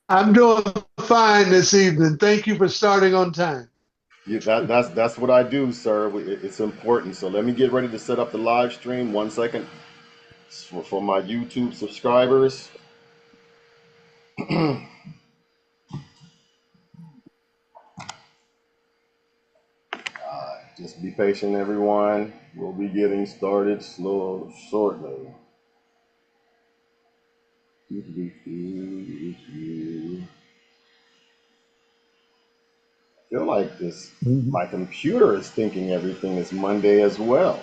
I'm doing fine this evening. Thank you for starting on time. That's what I do, sir. It's important. So let me get ready to set up the live stream. 1 second for my YouTube subscribers. Just be patient, everyone. We'll be getting started shortly. Feel like this. Mhm. My computer is thinking everything is Monday as well.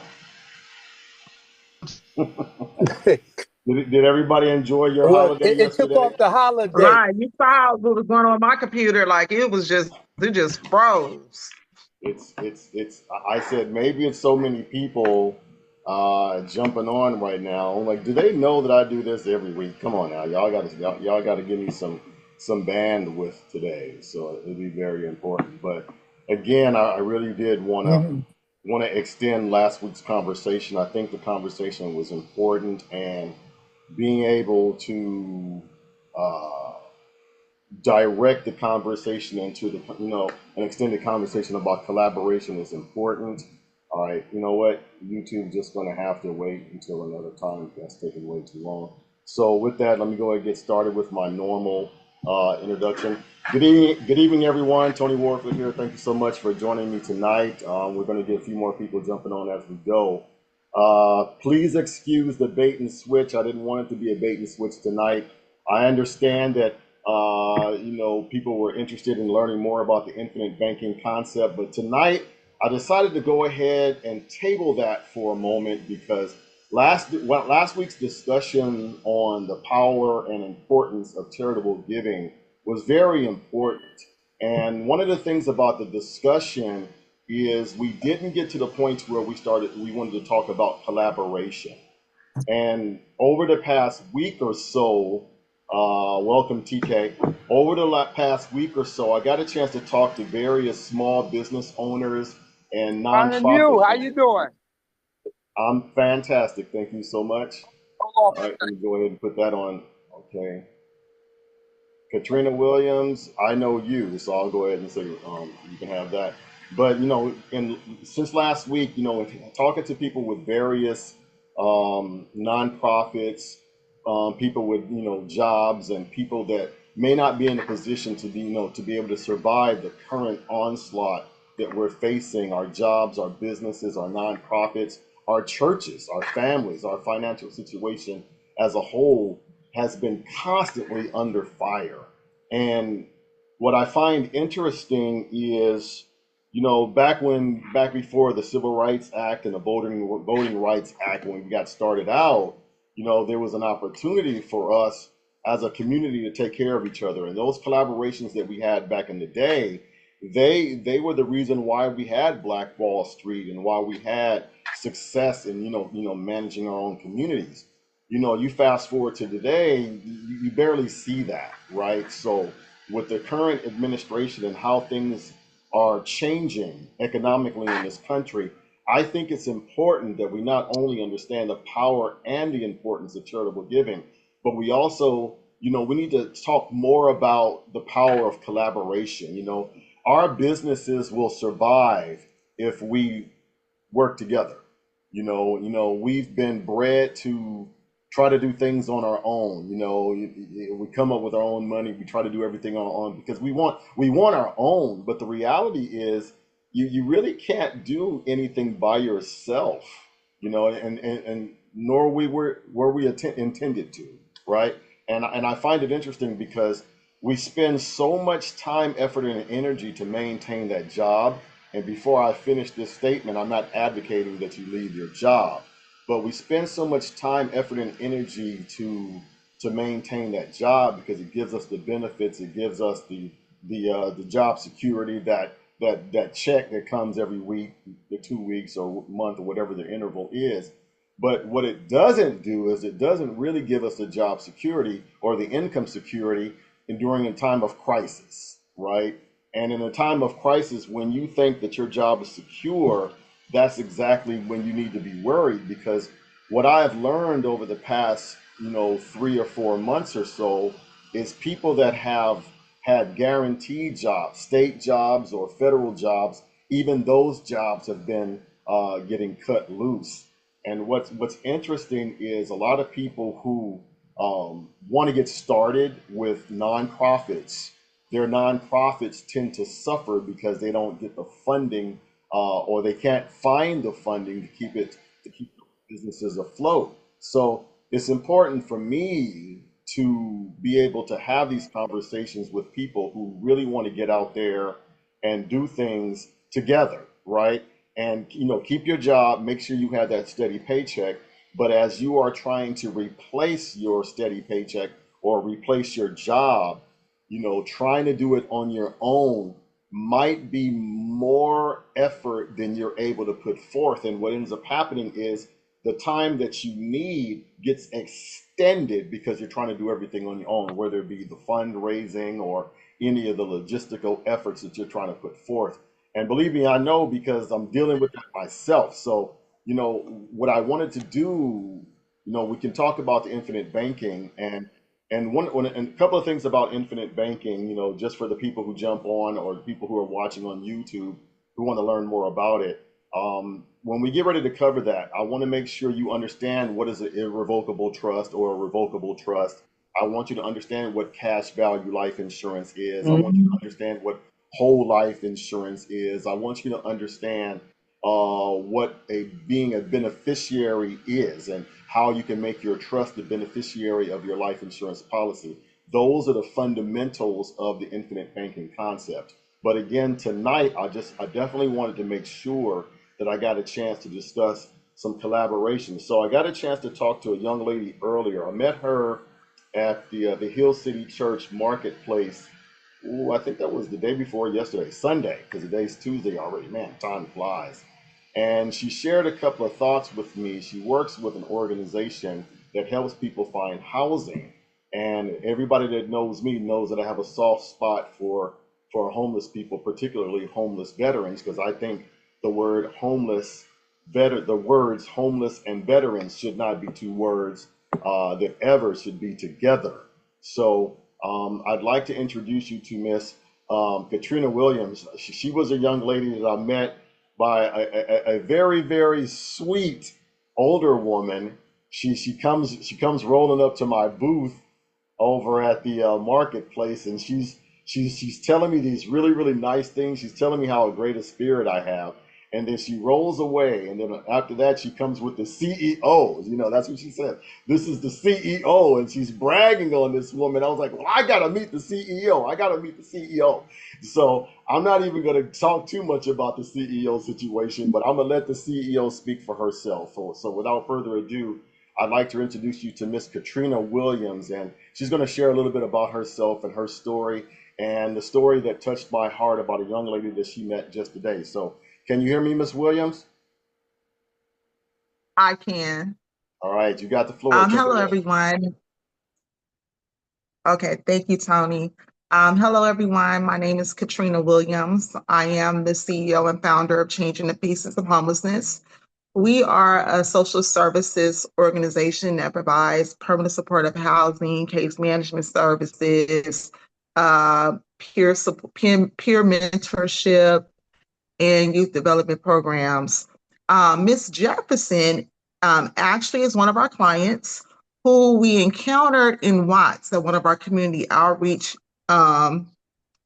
Did everybody enjoy your Well, holiday it took yesterday? off the holiday. Right. You saw what was going on my computer. Like it just froze. It's I said maybe it's so many people jumping on right now. I'm like, do they know that I do this every week? Come on now, y'all got to give me some bandwidth today. So it'll be very important. But again, I really did Mhm. want to extend last week's conversation. I think the conversation was important, and being able to uh, direct the conversation into the an extended conversation about collaboration is important. All right, you know what, YouTube just going to have to wait until another time. That's taking way too long. So with that, let me go ahead and get started with my normal introduction. Good evening, everyone. Tony Warfield here. Thank you so much for joining me tonight. We're going to get a few more people jumping on as we go. Please excuse the bait and switch. I didn't want it to be a bait and switch tonight. I understand that people were interested in learning more about the infinite banking concept. But tonight, I decided to go ahead and table that for a moment because last week's discussion on the power and importance of charitable giving was very important. And one of the things about the discussion is we didn't get to the point where we wanted to talk about collaboration. And over the past week or so, welcome TK. Over the past week or so, I got a chance to talk to various small business owners and And nonprofit you, how you owners. doing? I'm fantastic. Thank you so much. Hold All right, let me go ahead and put that on. Okay. Katrina Williams, I know you, so I'll go ahead and say you can have that. But since last week, talking to people with various nonprofits, people with jobs, and people that may not be in a position to be able to survive the current onslaught that we're facing. Our jobs, our businesses, our nonprofits, our churches, our families, our financial situation as a whole has been constantly under fire. And what I find interesting is, back before the Civil Rights Act and the Voting Rights Act, when we got started out, there was an opportunity for us as a community to take care of each other. And those collaborations that we had back in the day, they were the reason why we had Black Wall Street and why we had success in managing our own communities. You fast forward to today, you barely see that, right? So with the current administration and how things are changing economically in this country, I think it's important that we not only understand the power and the importance of charitable giving, but we also, we need to talk more about the power of collaboration. Our businesses will survive if we work together. We've been bred to try to do things on our own. We come up with our own money. We try to do everything on our own because we want our own. But the reality is, you really can't do anything by yourself. And nor were we intended to, right? And I find it interesting because we spend so much time, effort, and energy to maintain that job. And before I finish this statement, I'm not advocating that you leave your job, but we spend so much time, effort, and energy to maintain that job because it gives us the benefits, it gives us the job security, that check that comes every week, the 2 weeks or month or whatever the interval is. But what it doesn't do is it doesn't really give us the job security or the income security during a time of crisis, right? And in a time of crisis, when you think that your job is secure, that's exactly when you need to be worried because what I have learned over the past, 3 or 4 months or so is people that have had guaranteed jobs, state jobs or federal jobs. Even those jobs have been getting cut loose. And what's interesting is a lot of people who want to get started with nonprofits. Their nonprofits tend to suffer because they don't get the funding, or they can't find the funding to keep businesses afloat. So it's important for me to be able to have these conversations with people who really want to get out there and do things together, right? And keep your job, make sure you have that steady paycheck. But as you are trying to replace your steady paycheck or replace your job, trying to do it on your own might be more effort than you're able to put forth. And what ends up happening is the time that you need gets extended because you're trying to do everything on your own, whether it be the fundraising or any of the logistical efforts that you're trying to put forth. And believe me, I know because I'm dealing with that myself. So, what I wanted to do, we can talk about the infinite banking and a couple of things about infinite banking, just for the people who jump on or the people who are watching on YouTube who want to learn more about it. When we get ready to cover that, I want to make sure you understand what is an irrevocable trust or a revocable trust. I want you to understand what cash value life insurance is. I want you to Mhm. understand what whole life insurance is. I want you to understand what being a beneficiary is and how you can make your trust the beneficiary of your life insurance policy. Those are the fundamentals of the infinite banking concept. But again, tonight, I definitely wanted to make sure that I got a chance to discuss some collaboration. So I got a chance to talk to a young lady earlier. I met her at the Hill City Church Marketplace. Ooh, I think that was the day before yesterday, Sunday, because the day's Tuesday already. Man, time flies. And she shared a couple of thoughts with me. She works with an organization that helps people find housing. And everybody that knows me knows that I have a soft spot for homeless people, particularly homeless veterans, because I think the word homeless, the words homeless and veterans should not be two words that ever should be together. So I'd like to introduce you to Miss Katrina Williams. She was a young lady that I met by a very, very sweet older woman. She comes rolling up to my booth over at the marketplace, and she's telling me these really, really nice things. She's telling me how great a spirit I have. And then she rolls away. And then after that, she comes with the CEO. That's what she said. This is the CEO. And she's bragging on this woman. I was like, well, I got to meet the CEO. I got to meet the CEO. So I'm not even going to talk too much about the CEO situation, but I'm going to let the CEO speak for herself. So without further ado, I'd like to introduce you to Miss Katrina Williams. And she's going to share a little bit about herself and her story and the story that touched my heart about a young lady that she met just today. So can you hear me, Miss Williams? I can. All right, you got the floor. Take it Hello, away. everyone. Okay, thank you, Tony. Hello, everyone. My name is Katrina Williams. I am the CEO and founder of Changing the Faces of Homelessness. We are a social services organization that provides permanent supportive housing, case management services, peer mentorship, and youth development programs. Ms. Jefferson actually is one of our clients who we encountered in Watts at one of our community outreach um,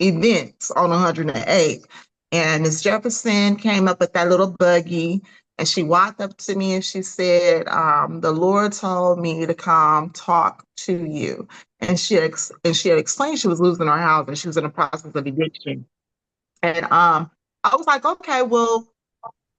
events on 108. And Ms. Jefferson came up with that little buggy and she walked up to me and she said, the Lord told me to come talk to you. And she had explained she was losing her house and she was in the process of eviction. And I was like, okay, well,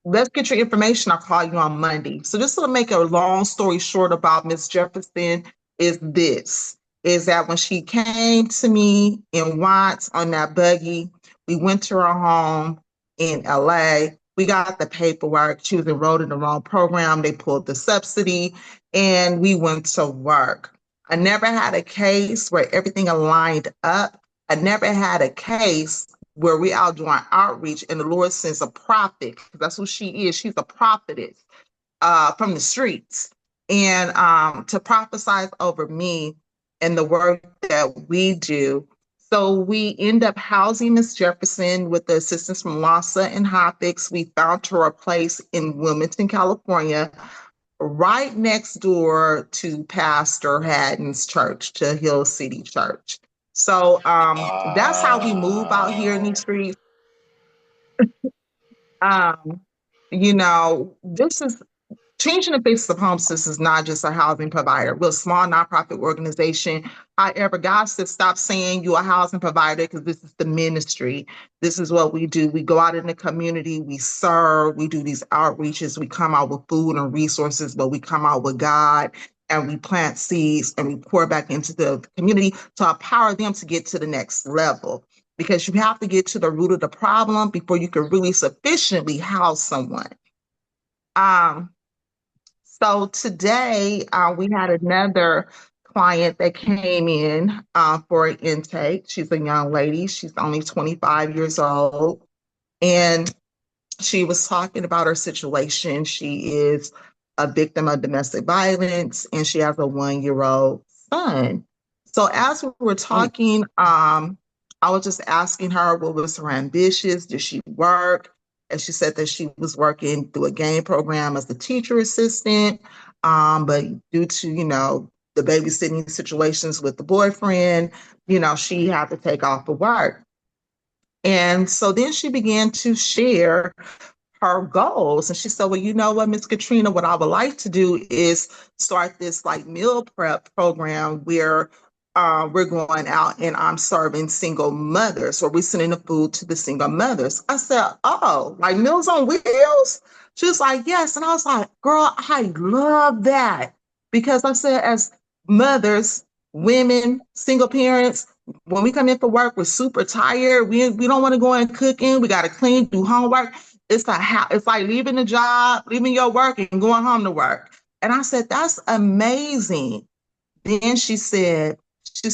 let's get your information. I'll call you on Monday. So just to make a long story short about Miss Jefferson is that when she came to me in Watts on that buggy, we went to her home in LA. We got the paperwork. She was enrolled in the wrong program. They pulled the subsidy and we went to work. I never had a case where everything aligned up. I never had a case where we out doing outreach and the Lord sends a prophet, because that's who she is. She's a prophetess from the streets. And to prophesy over me and the work that we do. So we end up housing Miss Jefferson with the assistance from LASA and Hopix. We found her a place in Wilmington, California, right next door to Pastor Haddon's church, to Hill City Church. So that's how we move out here in Wow. these streets. Um, you know, this is Changing the Faces of Homelessness is not just a housing provider. We're a small nonprofit organization. However, God said, stop saying you're a housing provider because this is the ministry. This is what we do. We go out in the community, we serve, we do these outreaches, we come out with food and resources, but we come out with God and we plant seeds and we pour back into the community to empower them to get to the next level. Because you have to get to the root of the problem before you can really sufficiently house someone. Um, so today we had another client that came in for an intake. She's a young lady. She's only 25 years old. And she was talking about her situation. She is a victim of domestic violence and she has a 1-year-old son. So as we were talking, I was just asking her what was her ambitions? Did she work? And she said that she was working through a game program as a teacher assistant. But due to, the babysitting situations with the boyfriend, she had to take off of work. And so then she began to share her goals. And she said, well, you know what, Miss Katrina, what I would like to do is start this like meal prep program where we're going out and I'm serving single mothers, or we're sending the food to the single mothers. I said, oh, like Meals on Wheels? She was like, yes. And I was like, girl, I love that. Because I said, as mothers, women, single parents, when we come in for work, we're super tired. We don't want to go in cooking. We got to clean, do homework. It's like leaving the job, leaving your work and going home to work. And I said, that's amazing. Then she said,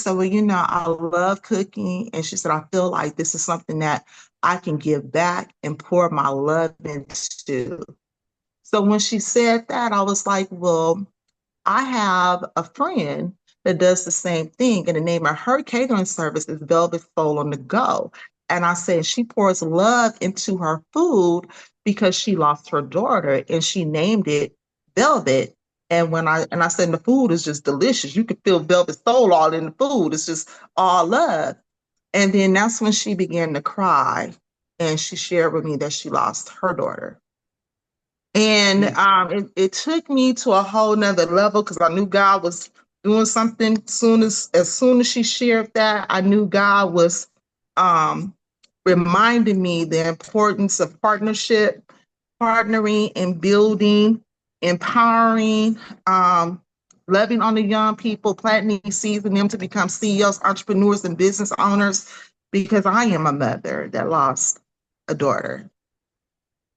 well, I love cooking. And she said, I feel like this is something that I can give back and pour my love into. So when she said that, I was like, well, I have a friend that does the same thing, and the name of her catering service is Velvet Soul on the Go. And I said she pours love into her food because she lost her daughter, and she named it Velvet. And I said the food is just delicious. You can feel Velvet Soul all in the food. It's just all love. And then that's when she began to cry, and she shared with me that she lost her daughter. And it took me to a whole nother level because I knew God was doing something. As soon as she shared that, I knew God was um, reminding me the importance of partnership, partnering and building, empowering, loving on the young people, planting these seeds in them to become CEOs, entrepreneurs, and business owners. Because I am a mother that lost a daughter.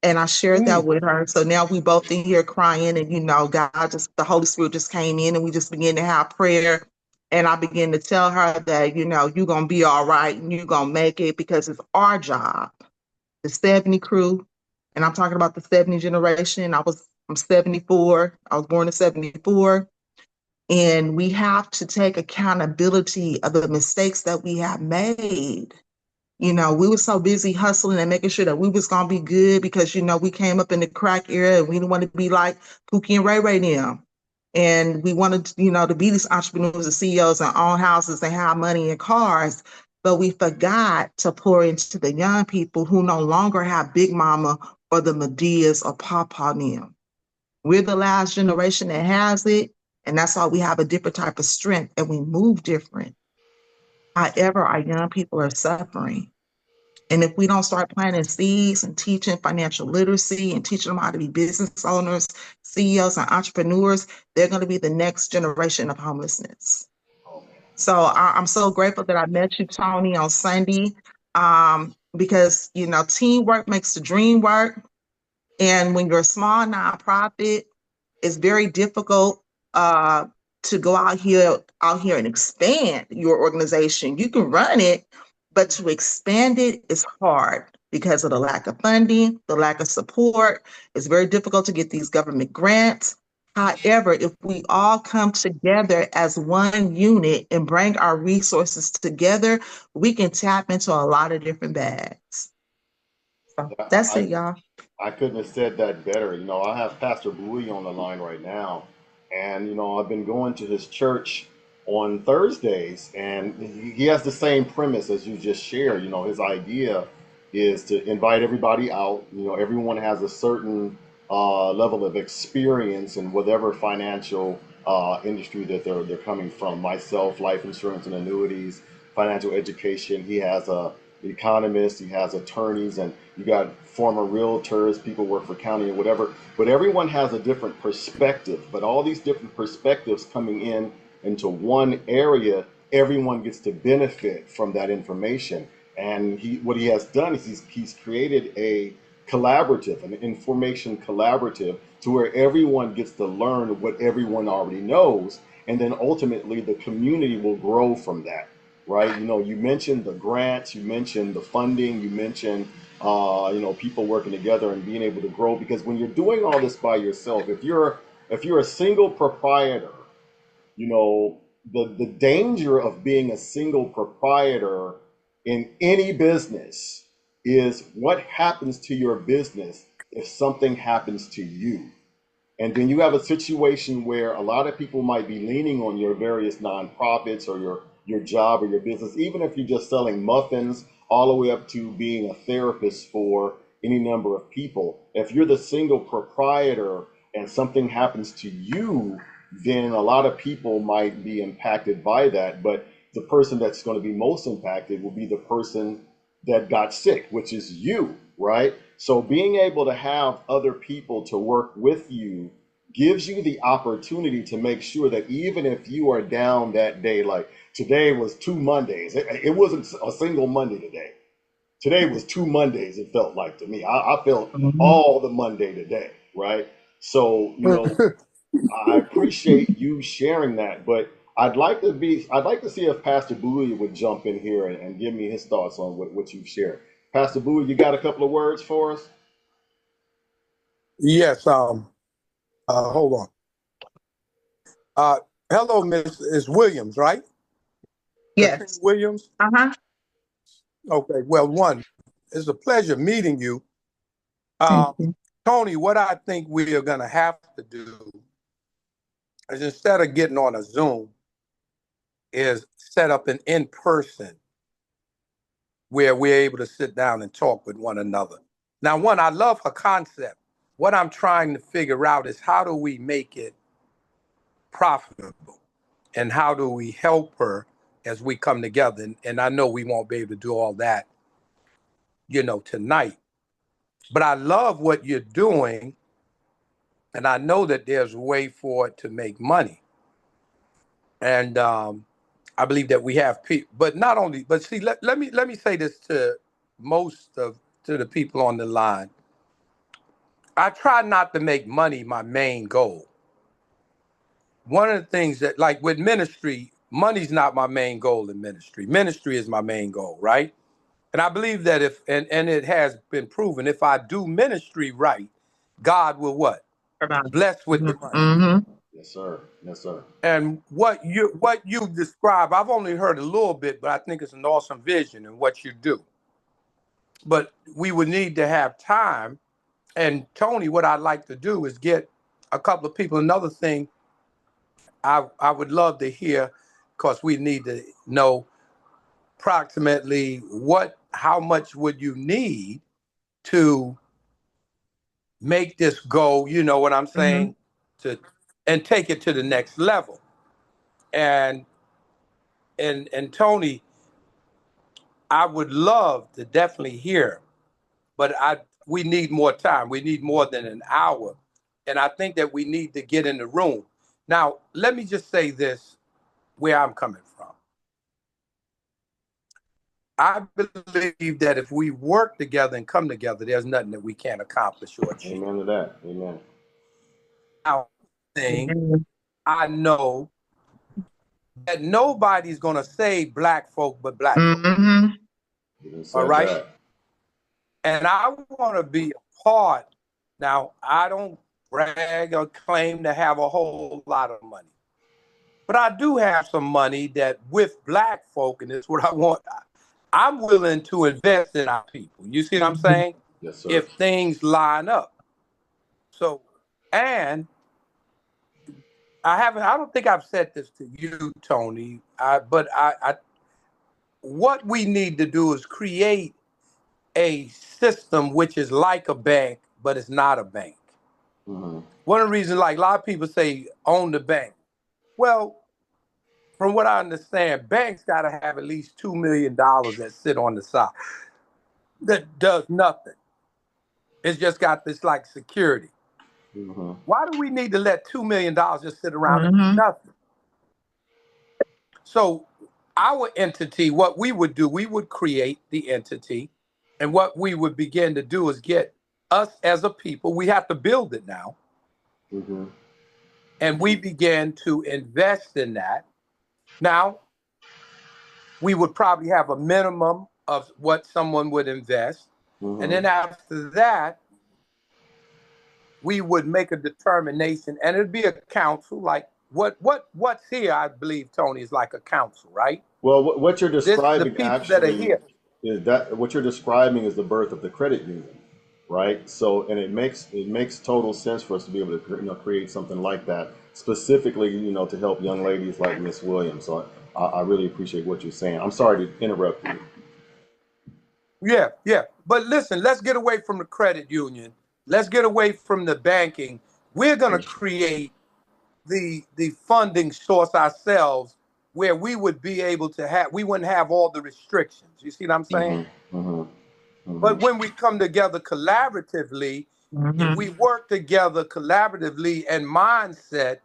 And I shared that with her. So now we both in here crying, and the Holy Spirit just came in and we just began to have prayer. And I began to tell her that, you're gonna be all right and you're gonna make it because it's our job. The 70 crew, and I'm talking about the 70 generation. I'm 74. I was born in 74. And we have to take accountability of the mistakes that we have made. We were so busy hustling and making sure that we was gonna be good because we came up in the crack era and we didn't want to be like Pookie and Ray Ray them. And we wanted, to be these entrepreneurs and CEOs and own houses and have money and cars. But we forgot to pour into the young people who no longer have Big Mama or the Medias or Papa them. We're the last generation that has it. And that's why we have a different type of strength and we move different. However, our young people are suffering. And if we don't start planting seeds and teaching financial literacy and teaching them how to be business owners, CEOs, and entrepreneurs, they're going to be the next generation of homelessness. So I'm so grateful that I met you, Tony, on Sunday, because, teamwork makes the dream work. And when you're a small nonprofit, it's very difficult to go out here and expand your organization. You can run it, but to expand it is hard because of the lack of funding, the lack of support. It's very difficult to get these government grants. However, if we all come together as one unit and bring our resources together, we can tap into a lot of different bags. So Yeah, that's it, y'all. I couldn't have said that better. You know, I have Pastor Bowie on the line right now, and you know, I've been going to his church on Thursdays, and he has the same premise as you just shared. You know, his idea is to invite everybody out. You know, everyone has a certain level of experience in whatever financial industry that they're coming from. Myself, life insurance and annuities, financial education. He has a economist, he has attorneys, and you got former realtors, people work for county and whatever. But everyone has a different perspective. But all these different perspectives coming in into one area, everyone gets to benefit from that information. And what he has done is he's created a collaborative, an information collaborative, to where everyone gets to learn what everyone already knows, and then ultimately the community will grow from that, right? You know, you mentioned the grants, you mentioned the funding, you mentioned you know, people working together and being able to grow. Because when you're doing all this by yourself, if you're a single proprietor, you know, the danger of being a single proprietor in any business is what happens to your business if something happens to you. And then you have a situation where a lot of people might be leaning on your various nonprofits or your job or your business, even if you're just selling muffins, all the way up to being a therapist for any number of people. If you're the single proprietor and something happens to you, then a lot of people might be impacted by that. But the person that's going to be most impacted will be the person that got sick, which is you, right? So being able to have other people to work with you gives you the opportunity to make sure that even if you are down that day, like today was 2 Mondays, it wasn't a single Monday today. Today was 2 Mondays, it felt like to me. I felt Mhm. all the Monday today, right? So, you know, I appreciate you sharing that, but I'd like to see if Pastor Bowie would jump in here and give me his thoughts on what you've shared. Pastor Bowie, you got a couple of words for us? Yes. Hold on. Hello, Miss Williams, right? Katrina Yes. Williams. Uh-huh. Okay. Well, one, it's a pleasure meeting you. Thank Uh, you. Tony, what I think we are going to have to do is instead of getting on a Zoom, is set up an in-person where we're able to sit down and talk with one another. Now, one, I love her concept. What I'm trying to figure out is how do we make it profitable and how do we help her as we come together? And I know we won't be able to do all that, you know, tonight. But I love what you're doing, and I know that there's a way for it to make money. And I believe that we have people, but not only, but see, let me say this to the people on the line. I try not to make money my main goal. One of the things that, like with ministry, money's not my main goal in ministry. Ministry is my main goal, right? And I believe that if and it has been proven, if I do ministry right, God will what? Bless with the money. Mm-hmm. Yes, sir. Yes, sir. And what you describe, I've only heard a little bit, but I think it's an awesome vision in what you do. But we would need to have time. And Tony, what I'd like to do is get a couple of people. Another thing I would love to hear, because we need to know approximately how much would you need to make this go, you know what I'm Mm-hmm. saying, to and take it to the next level. And and Tony, I would love to definitely hear, but we need more time. We need more than an hour. And I think that we need to get in the room. Now, let me just say this where I'm coming from. I believe that if we work together and come together, there's nothing that we can't accomplish or achieve. Amen to that. Amen. Now, thing I know that nobody's gonna save black folk but black folk. Mm-hmm. You done All said right. that. And I want to be a part. Now, I don't brag or claim to have a whole lot of money. But I do have some money that with black folk, and it's what I want, I'm willing to invest in our people. You see what I'm saying? Yes, sir. If things line up. So, and I don't think I've said this to you, Tony, but what we need to do is create a system which is like a bank, but it's not a bank. Mm-hmm. One of the reasons, like a lot of people say, own the bank. Well, from what I understand, banks got to have at least $2 million that sit on the side that does nothing. It's just got this like security. Mm-hmm. Why do we need to let $2 million just sit around and do Mhm. nothing? So our entity, what we would do, we would create the entity, and what we would begin to do is get us as a people. We have to build it now, Mm-hmm. and we begin to invest in that. Now, we would probably have a minimum of what someone would invest. And then Mm-hmm. after that, we would make a determination, and it'd be a council. Like what's here, I believe, Tony, is like a council, right? Well, what you're The describing people that are actually here. is that what you're describing is the birth of the credit union, right? So, and it makes total sense for us to be able to create something like that specifically, to help young ladies like Miss Williams. So, I really appreciate what you're saying. I'm sorry to interrupt you. Yeah, yeah. But listen, let's get away from the credit union. Let's get away from the banking. We're gonna create the funding source ourselves where we would be able to have we wouldn't have all the restrictions. You see what I'm saying? Mm-hmm. Mm-hmm. But Mm-hmm. when we come together collaboratively, if we Mhm. work together collaboratively and mindset,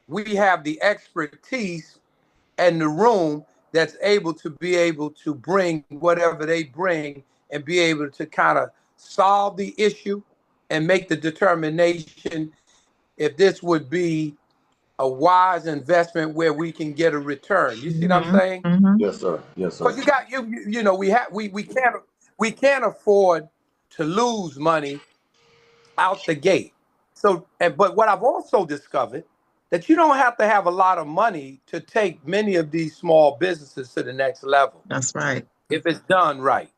we have the expertise and the room that's able to bring whatever they bring and be able to kind of solve the issue and make the determination if this would be a wise investment where we can get a return. You see what I'm Mhm. saying? Mhm. Yes, sir. Yes, sir. Because you got you know we can't afford to lose money out the gate. So, but what I've also discovered that you don't have to have a lot of money to take many of these small businesses to the next level That's right. if it's done right.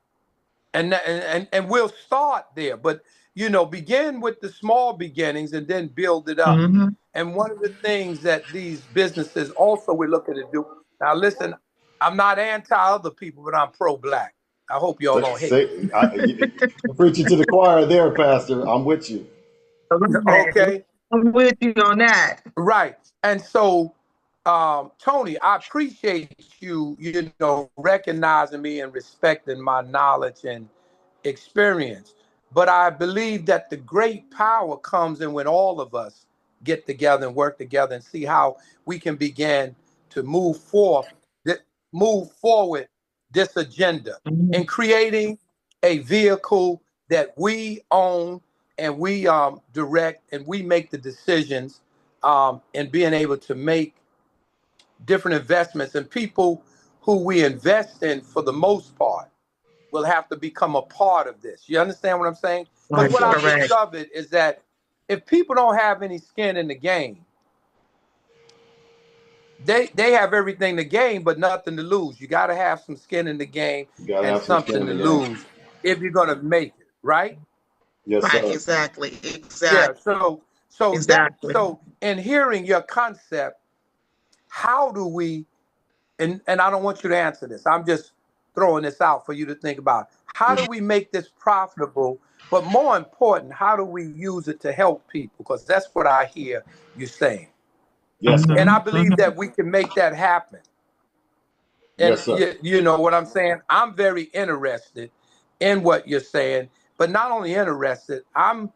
And we'll start there, but begin with the small beginnings and then build it up. Mhm. And one of the things that these businesses also we're looking to do. Now, listen, I'm not anti other people, but I'm pro black. I hope y'all don't hate You're preaching to the choir there, Pastor. I'm with you. me. Okay. Okay. I'm with you on that. Right. And so, Tony, I appreciate you recognizing me and respecting my knowledge and experience. But I believe that the great power comes in when all of us get together and work together and see how we can begin to move forward this agenda in Mhm. creating a vehicle that we own and we direct and we make the decisions and being able to make different investments and people who we invest in for the most part will have to become a part of this. You understand what I'm saying? Because Right. Yes, what sir. I've Correct. discovered is that if people don't have any skin in the game, they have everything to gain but nothing to lose. You got to have some skin in the game You gotta and have some skin something in to the game. lose if you're going to make it, right? Yes, Right. sir. Exactly. Yeah. Exactly. Exactly. So in hearing your concept, how do we and I don't want you to answer this. I'm just throwing this out for you to think about. How do Mhm. we make this profitable? But more important, how do we use it to help people? Because that's what I hear you saying. Yes, sir. And I Mhm. believe Mhm. that we can make that happen. And Yes, sir. you know what I'm saying? I'm very interested in what you're saying, but not only interested, I'm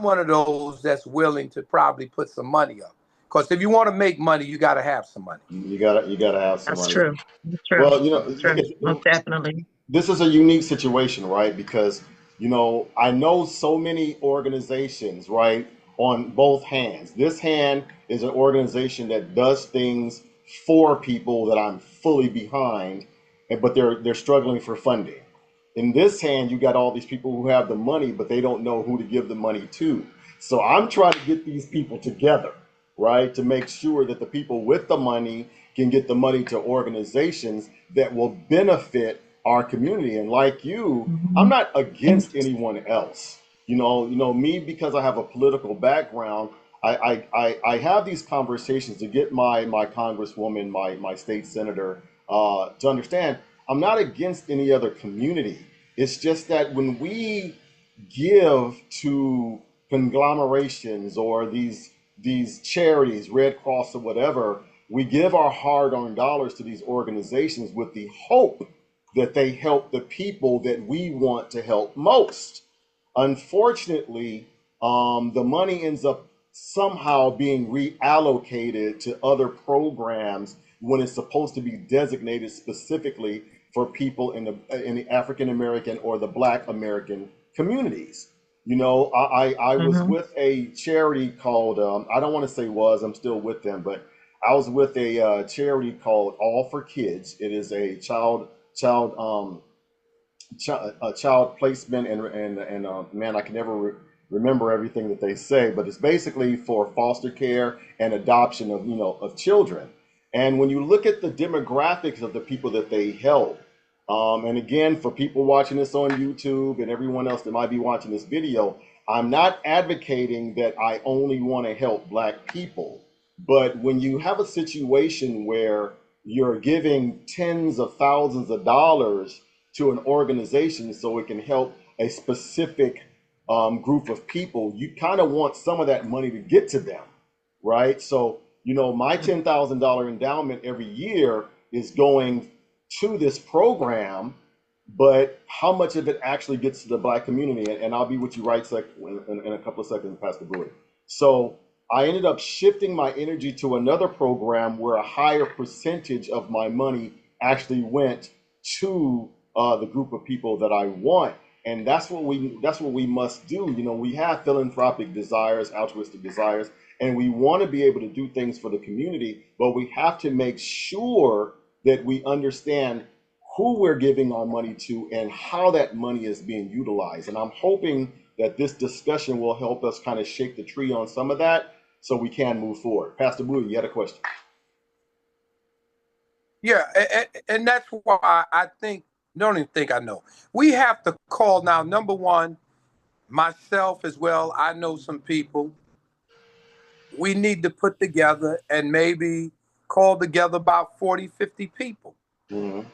one of those that's willing to probably put some money up. Because if you want to make money, you got to have some money. You gotta have some That's money. true. That's true. Well, That's true. Most definitely. this is a unique situation, right? Because I know so many organizations, right, on both hands. This hand is an organization that does things for people that I'm fully behind, but they're struggling for funding. In this hand, you got all these people who have the money, but they don't know who to give the money to. So I'm trying to get these people together, right, to make sure that the people with the money can get the money to organizations that will benefit our community. And like you, I'm Mhm. not against anyone else. Me, because I have a political background, I have these conversations to get my congresswoman, my state senator, to understand I'm not against any other community. It's just that when we give to conglomerations or these charities, Red Cross or whatever, we give our hard-earned dollars to these organizations with the hope that they help the people that we want to help most. Unfortunately, the money ends up somehow being reallocated to other programs when it's supposed to be designated specifically for people in the African American or the Black American communities. I was Mhm. with a charity called I don't want to say was, I'm still with them, but I was with a charity called All for Kids. It is a child placement and man, I can never remember everything that they say, but it's basically for foster care and adoption of children. And when you look at the demographics of the people that they help, and again, for people watching this on YouTube and everyone else that might be watching this video, I'm not advocating that I only want to help Black people. But when you have a situation where you're giving tens of thousands of dollars to an organization so it can help a specific group of people, you kind of want some of that money to get to them, right? So, my $10,000 endowment every year is going to this program, but how much of it actually gets to the Black community? And I'll be with you in a couple of seconds, Pastor Boyd. So I ended up shifting my energy to another program where a higher percentage of my money actually went to the group of people that I want. And that's what we must do. We have philanthropic desires, altruistic desires, and we want to be able to do things for the community, but we have to make sure that we understand who we're giving our money to and how that money is being utilized. And I'm hoping that this discussion will help us kind of shake the tree on some of that so we can move forward. Pastor Bowie, you had a question. Yeah, and that's why I think, don't even think I know. We have to call now, number one, myself as well. I know some people we need to put together and maybe call together about 40, 50 people Mm-hmm.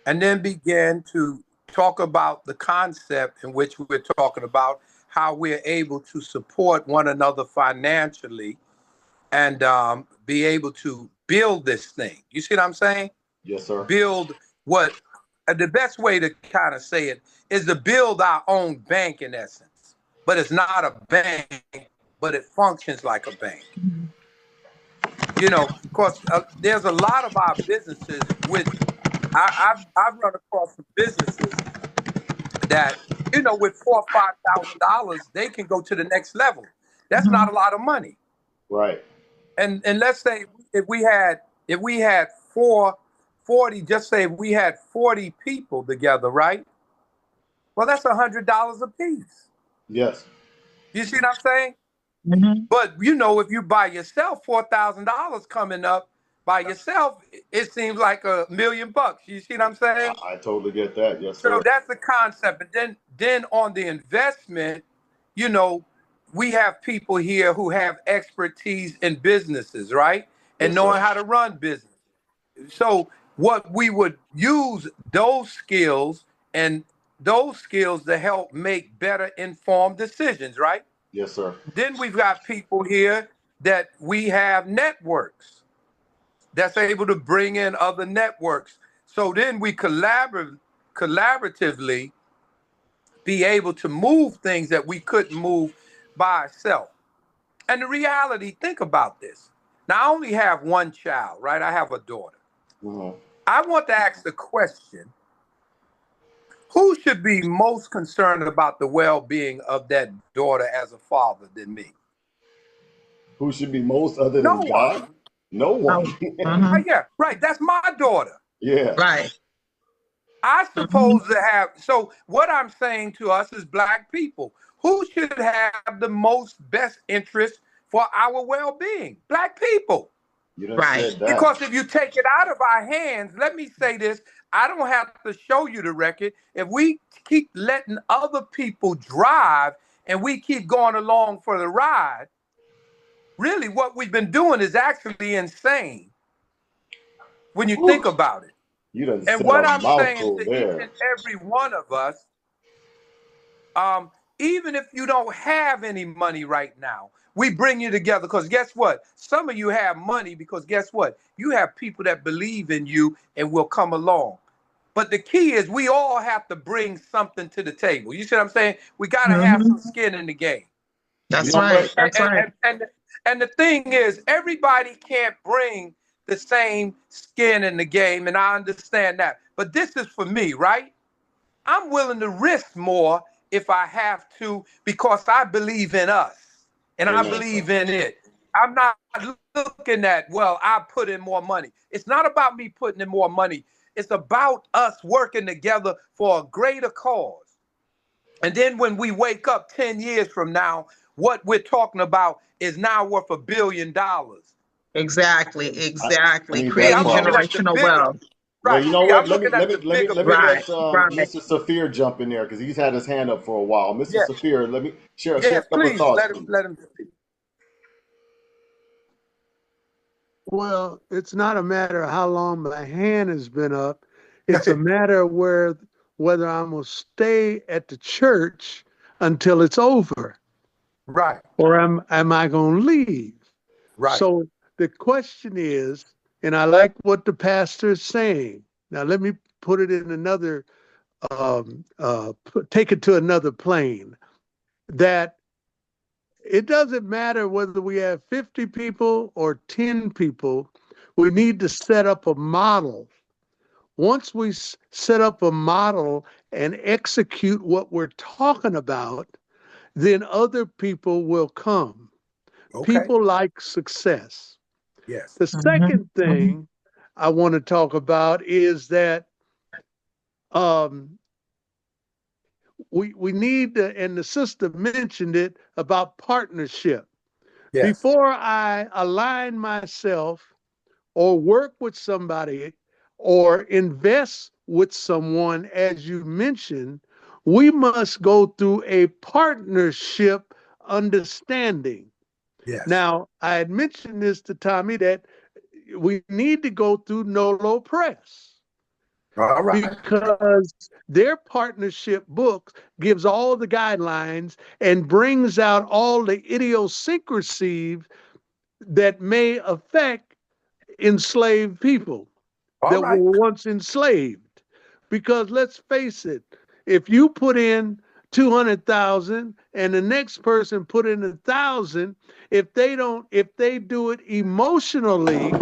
and then begin to talk about the concept in which we're talking about, how we're able to support one another financially and be able to build this thing. You see what I'm saying? Yes, sir. Build what the best way to kind of say it is to build our own bank in essence, but it's not a bank, but it functions like a bank. Because there's a lot of our businesses with I've run across some businesses that with $4,000 or $5,000 they can go to the next level. That's not Mhm. a lot of money. Right. And let's say if we had 40, just say if we had 40 people together, right? Well, that's $100 a piece. Yes. You see what I'm saying? Mhm. But if you by yourself, $4,000 coming up by yourself, it seems like $1,000,000. You see what I'm saying? I totally get that. Yes, So sir. that's the concept. And then on the investment, you know, we have people here who have expertise in businesses, right? And Yes, sir. knowing how to run business. So what we would use those skills to help make better informed decisions, right? Yes, sir. Then we've got people here that we have networks that's able to bring in other networks. So then we collaboratively be able to move things that we couldn't move by ourselves. And the reality, think about this. Now, I only have one child, right? I have a daughter. Mm-hmm. I want to ask the question, who should be most concerned about the well-being of that daughter as a father than me? Who should be most other No than one. God? No one. Oh. Mhm. Yeah, right. That's my daughter. Yeah. Right. I Mhm. supposed to have. So what I'm saying to us is Black people, who should have the most best interest for our well-being? Black people. You done Right. said that. Because if you take it out of our hands, let me say this, I don't have to show you the record. If we keep letting other people drive and we keep going along for the ride, really what we've been doing is actually insane when you think about it. You done And said what a I'm saying mouthful to each there. and every one of us, even if you don't have any money right now, we bring you together because guess what? Some of you have money because guess what? You have people that believe in you and will come along. But the key is we all have to bring something to the table. You see what I'm saying? We got to have some skin in the game. You That's know right. what? That's right. And the thing is, everybody can't bring the same skin in the game, and I understand that. But this is for me, right? I'm willing to risk more if I have to because I believe in us and I Amen, sir. believe in it. I'm not looking at, well, I put in more money. It's not about me putting in more money. It's about us working together for a greater cause. And then when we wake up 10 years from now, what we're talking about is now worth $1 billion. Exactly. I Exactly. need See, that Creating I'm looking part. at the generational bigger, wealth. Well, right. you know See, what? I'm Let me looking let at me the let me bigger let me picture. Right. let Right. Mr. Safir jump in there because he's had his hand up for a while. Mr. Yes, Safir, let me share a yes, couple of please thoughts, please. let him speak. Well, it's not a matter of how long my hand has been up. It's a matter of whether I'm going to stay at the church until it's over Right, or am I going to leave? right. So the question is, and I like what the pastor is saying. Now, let me put it in another, take it to another plane, that it doesn't matter whether we have 50 people or 10 people, we need to set up a model. Once we set up a model and execute what we're talking about, then other people will come. Okay. People like success. Yes. The second thing I want to talk about is that um, we need to, and the sister mentioned it about partnership. Yes. Before I align myself or work with somebody or invest with someone, as you mentioned, we must go through a partnership understanding. Yes. Now, I had mentioned this to Tommy that we need to go through Nolo Press All right. because their partnership book gives all the guidelines and brings out all the idiosyncrasies that may affect enslaved people All that right. were once enslaved. Because let's face it, if you put in 200,000 and the next person put in 1,000, if they do it emotionally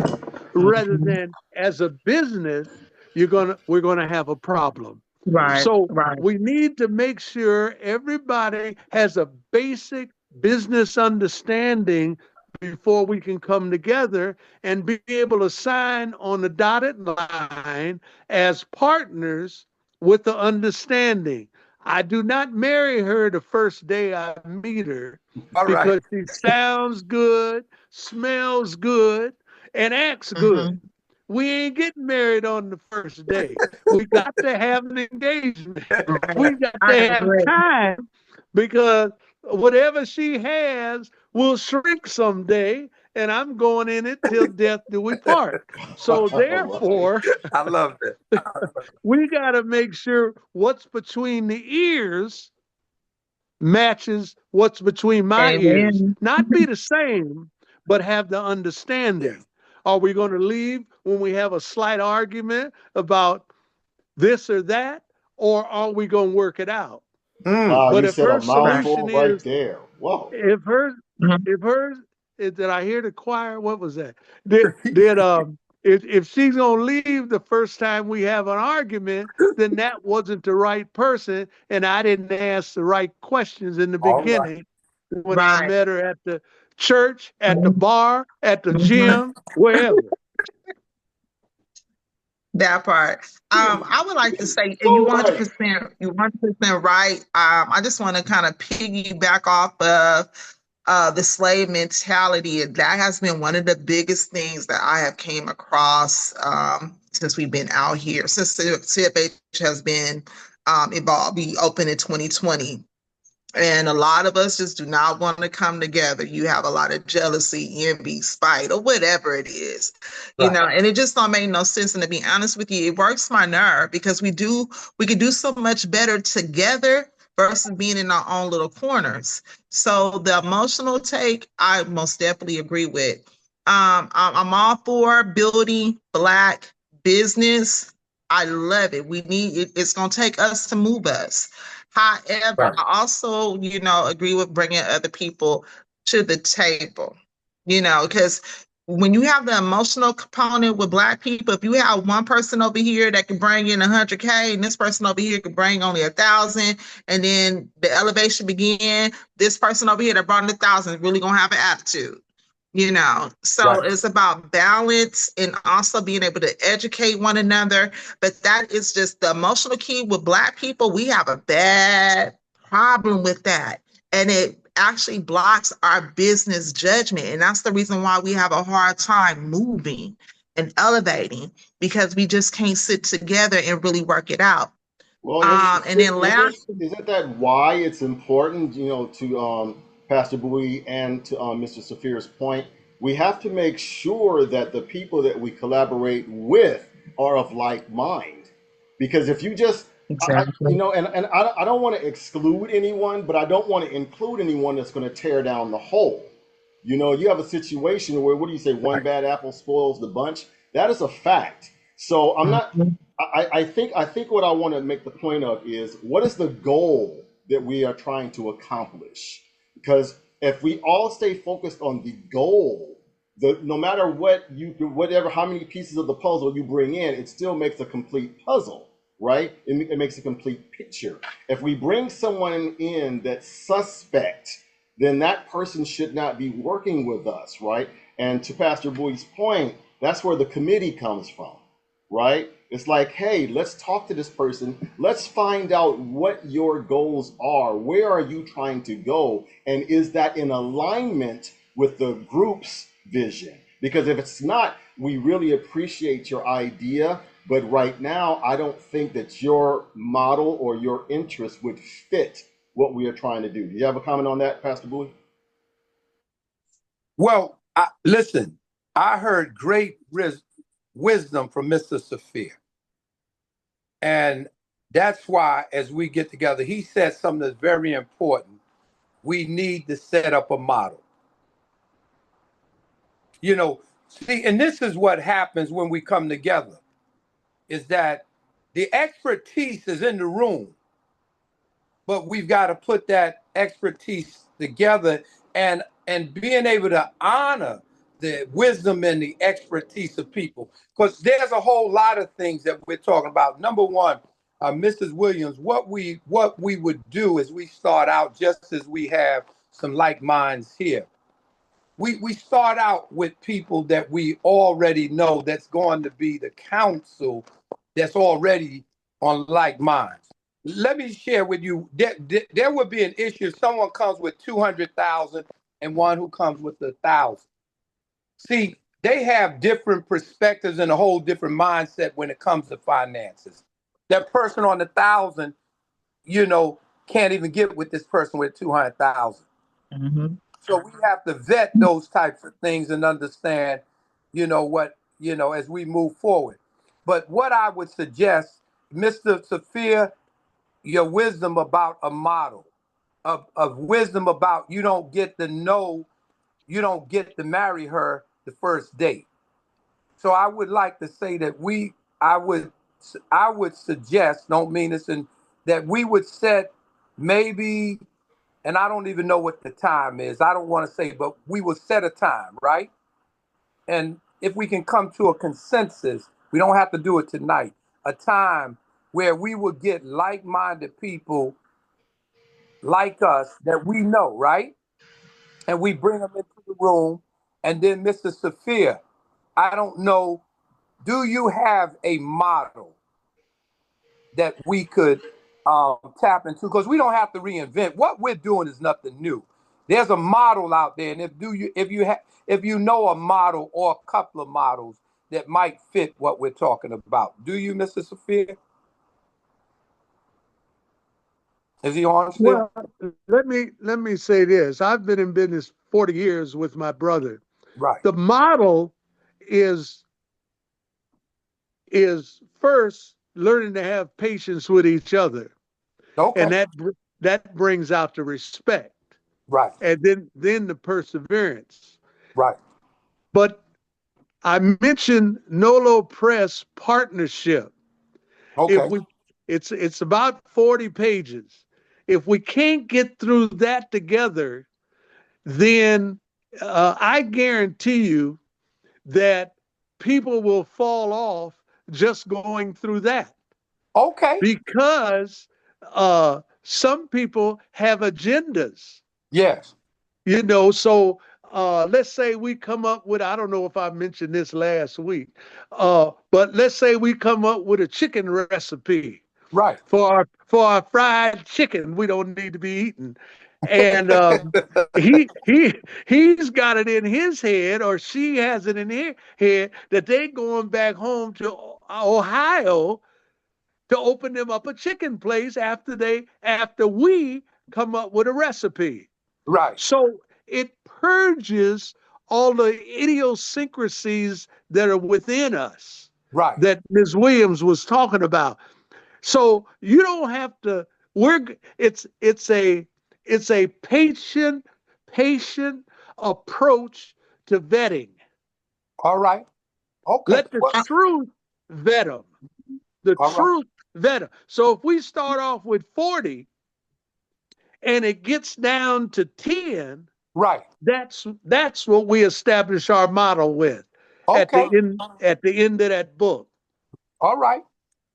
rather than as a business, we're gonna have a problem. Right. So Right. we need to make sure everybody has a basic business understanding before we can come together and be able to sign on the dotted line as partners with the understanding. I do not marry her the first day I meet her All right. because she sounds good, smells good, and acts good. We ain't getting married on the first day. We got to have an engagement. Right. We got I to have agree. time because whatever she has will shrink someday, and I'm going in it till death do we part. So Right. therefore, I love it. we got to make sure what's between the ears matches what's between my ears. Amen. Not be the same, but have the understanding. Yes. Are we going to leave when we have a slight argument about this or that, or are we going to work it out? Mm. Wow, But you if said a her solution mouthful right is, there. Whoa. if her, Mhm. if her, did I hear the choir? What was that? If she's gonna leave the first time we have an argument, then that wasn't the right person, and I didn't ask the right questions in the All right. beginning when I Right. met her at the church, at the Mhm. bar, at the Mhm. gym, wherever. That part. I would like to say, and So right. you're 100% right. I just want to kind of piggyback off of the slave mentality. And that has been one of the biggest things that I have came across since we've been out here, since the CFH has been evolved. We opened in 2020. And a lot of us just do not want to come together. You have a lot of jealousy, envy, spite, or whatever it is, Right. and it just don't make no sense. And to be honest with you, it works my nerve because we could do so much better together versus being in our own little corners. So the emotional take, I most definitely agree with. I'm all for building Black business. I love it. We need it. It's going to take us to move us. However, Right. I also, agree with bringing other people to the table, because when you have the emotional component with Black people, if you have one person over here that can bring in 100K and this person over here can bring only 1,000, and then the elevation begin, this person over here that brought in 1,000 is really gonna have an attitude. So Right. it's about balance and also being able to educate one another. But that is just the emotional key with Black people. We have a bad problem with that. And it actually blocks our business judgment. And that's the reason why we have a hard time moving and elevating, because we just can't sit together and really work it out. Well, And then last, isn't that why it's important, to Pastor Bowie and to Mr. Safir's point, we have to make sure that the people that we collaborate with are of like mind. Because if you just, exactly. and I don't want to exclude anyone, but I don't want to include anyone that's going to tear down the whole. You have a situation where, what do you say, one Right. bad apple spoils the bunch? That is a fact. So I'm not. Mhm. I think what I want to make the point of is, what is the goal that we are trying to accomplish? Because if we all stay focused on the goal, no matter whatever, how many pieces of the puzzle you bring in, it still makes a complete puzzle, right? It makes a complete picture. If we bring someone in that's suspect, then that person should not be working with us, right? And to Pastor Bowie's point, that's where the committee comes from, right? It's like, hey, let's talk to this person. Let's find out what your goals are. Where are you trying to go? And is that in alignment with the group's vision? Because if it's not, we really appreciate your idea. But right now, I don't think that your model or your interest would fit what we are trying to do. Do you have a comment on that, Pastor Bowie? Well, listen, I heard great wisdom from Mr. Safir. And that's why, as we get together, he said something that's very important. We need to set up a model. See, and this is what happens when we come together, is that the expertise is in the room, but we've got to put that expertise together, and being able to honor the wisdom and the expertise of people, because there's a whole lot of things that we're talking about. Number one, Mrs. Williams, what we would do is we start out, just as we have some like minds here. We start out with people that we already know that's going to be the council that's already on like minds. Let me share with you, there would be an issue if someone comes with 200,000 and one who comes with 1,000. See, they have different perspectives and a whole different mindset when it comes to finances. That person on 1,000, can't even get with this person with 200,000. Mhm. So we have to vet those types of things and understand, as we move forward. But what I would suggest, Mr. Safir, your wisdom about a model, of wisdom about you don't get to marry her the first date. So I would like to say that I would suggest, don't mean this, that we would set maybe, and I don't even know what the time is. I don't want to say, but we will set a time, right? And if we can come to a consensus, we don't have to do it tonight, a time where we will get like-minded people like us that we know, right? And we bring them into the room. And then Mr. Safir, I don't know do you have a model that we could tap into? Because we don't have to reinvent. What we're doing is nothing new. There's a model out there, and if you know a model or a couple of models that might fit what we're talking about, do you, Mr. Sophia? Is he on still? Well, let me say this. I've been in business 40 years with my brother. Right. The model is first learning to have patience with each other, Okay. and that brings out the respect, Right. and then the perseverance. Right. But I mentioned Nolo Press partnership. If Okay. we it's about 40 pages. If we can't get through that together, then I guarantee you that people will fall off just going through that, Okay. because some people have agendas, Yes. so let's say we come up with, I don't know if I mentioned this last week, but let's say we come up with a chicken recipe Right. for our fried chicken we don't need to be eating. And he's got it in his head, or she has it in her head, that they're going back home to Ohio to open them up a chicken place after we come up with a recipe. Right. So it purges all the idiosyncrasies that are within us Right. that Ms. Williams was talking about. So you don't have to. It's a patient approach to vetting. All right. Okay. Let the Well, truth vet them. The all right. truth vet them. So if we start off with 40 and it gets down to 10, Right. that's what we establish our model with Okay. at the end of that book. All right.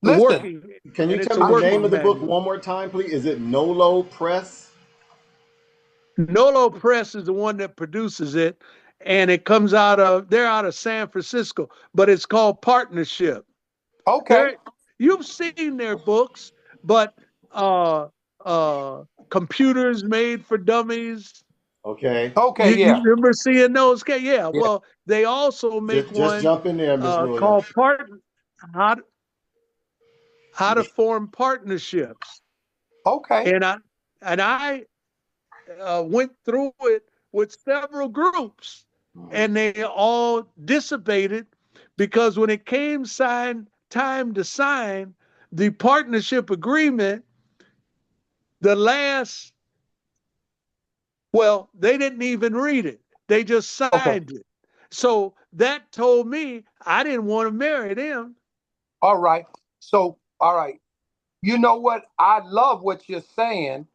The Listen. working Can you and tell it's a me the name working of the book manual. one more time, please? Is it Nolo Press? Nolo Press is the one that produces it, and they're out of San Francisco, but it's called Partnership. Okay. They're, you've seen their books, but uh, Computers Made for Dummies. Okay. Okay. You Yeah. remember seeing those? Okay, yeah. Yeah. Well, they also make Just one jump in there, Miss Williams. called how to, how to Form Partnerships, Okay. and I went through it with several groups, and they all dissipated because when it came time to sign the partnership agreement, the last, well, they didn't even read it. They just Okay. signed it. So that told me I didn't want to marry them. All right. So, all right. You know what? I love what you're saying.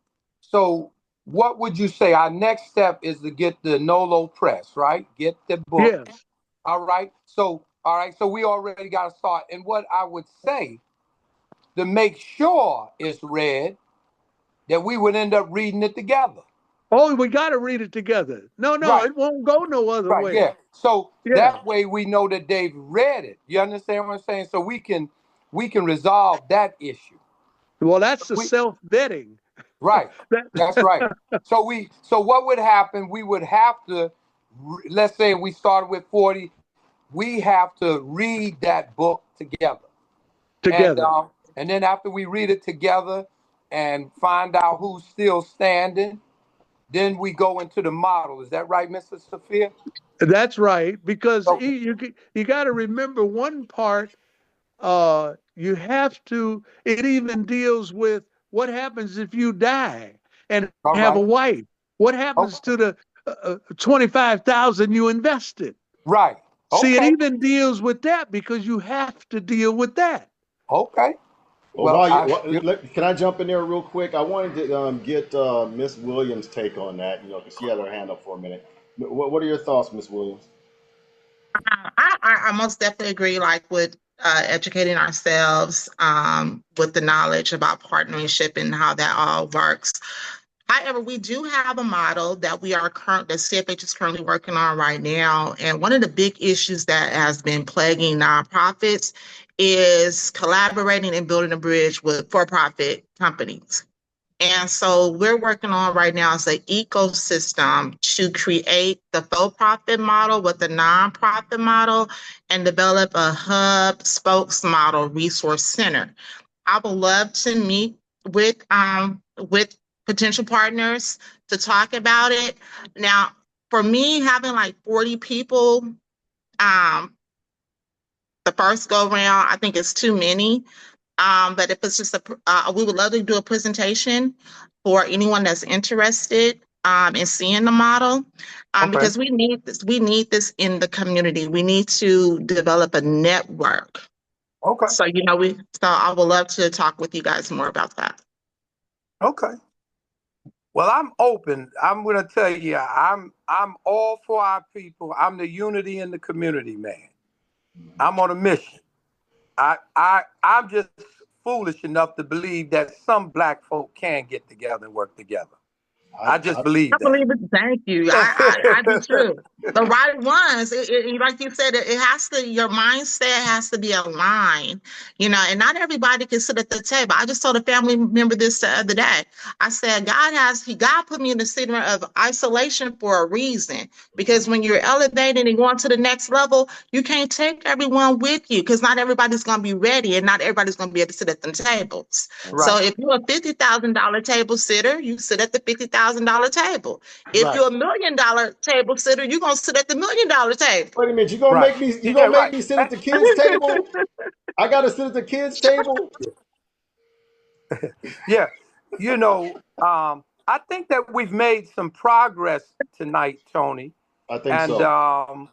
So, what would you say? Our next step is to get the Nolo Press, right? Get the book. Yes. All right. So, all right. So, we already got to start. And what I would say to make sure it's read, that we would end up reading it together. Oh, we got to read it together. No, Right. it won't go no other Right. way. Yeah. So Yeah. that way we know that they've read it. You understand what I'm saying? So we can resolve that issue. Well, that's the We self-vetting. right. That's right. So what would happen? We would have to, let's say we started with 40, we have to read that book together. And Together. and then after we read it together and find out who's still standing, then we go into the model. Is that right, Mr. Sophia? That's right, because Okay. you got to remember one part. You have to. It even deals with what happens if you die and All have a right. wife. What happens Okay. to the 25,000 you invested? Right. See, it Okay. even deals with that because you have to deal with that. Okay. Well, Well, can I jump in there real quick? I wanted to get Miss Williams' take on that, because she had her hand up for a minute. What are your thoughts, Miss Williams? I most definitely agree, like with educating ourselves with the knowledge about partnership and how that all works. However, we do have a model that the CFH is currently working on right now. And one of the big issues that has been plaguing nonprofits is collaborating and building a bridge with for-profit companies. And so we're working on right now is an ecosystem to create the for-profit model with the nonprofit model and develop a hub spokes model resource center. I would love to meet with potential partners to talk about it. Now, for me, having like 40 people, the first go round, I think it's too many. But if it's just we would love to do a presentation for anyone that's interested in seeing the model, Okay. because we need this. We need this in the community. We need to develop a network. Okay. So so I would love to talk with you guys more about that. Okay. Well, I'm open. I'm gonna tell you, I'm all for our people. I'm the unity in the community, man. I'm on a mission. I'm just foolish enough to believe that some black folk can get together and work together. I just believe I that. believe it. Thank you. I do too. The right ones, like you said, it has to. Your mindset has to be aligned, and not everybody can sit at the table. I just told a family member this the other day. I said, God put me in the center of isolation for a reason. Because when you're elevating and going to the next level, you can't take everyone with you because not everybody's going to be ready and not everybody's going to be able to sit at the tables. Right. So if you're a $50,000 table sitter, you sit at the $50,000 table. If Right. you're $1 million table sitter, you're gonna sit at the $1 million table. Wait a minute, you gonna Right. make me Yeah, right. sit at the kids' table? I gotta sit at the kids' table? Yeah. I think that we've made some progress tonight, Tony. I think And so.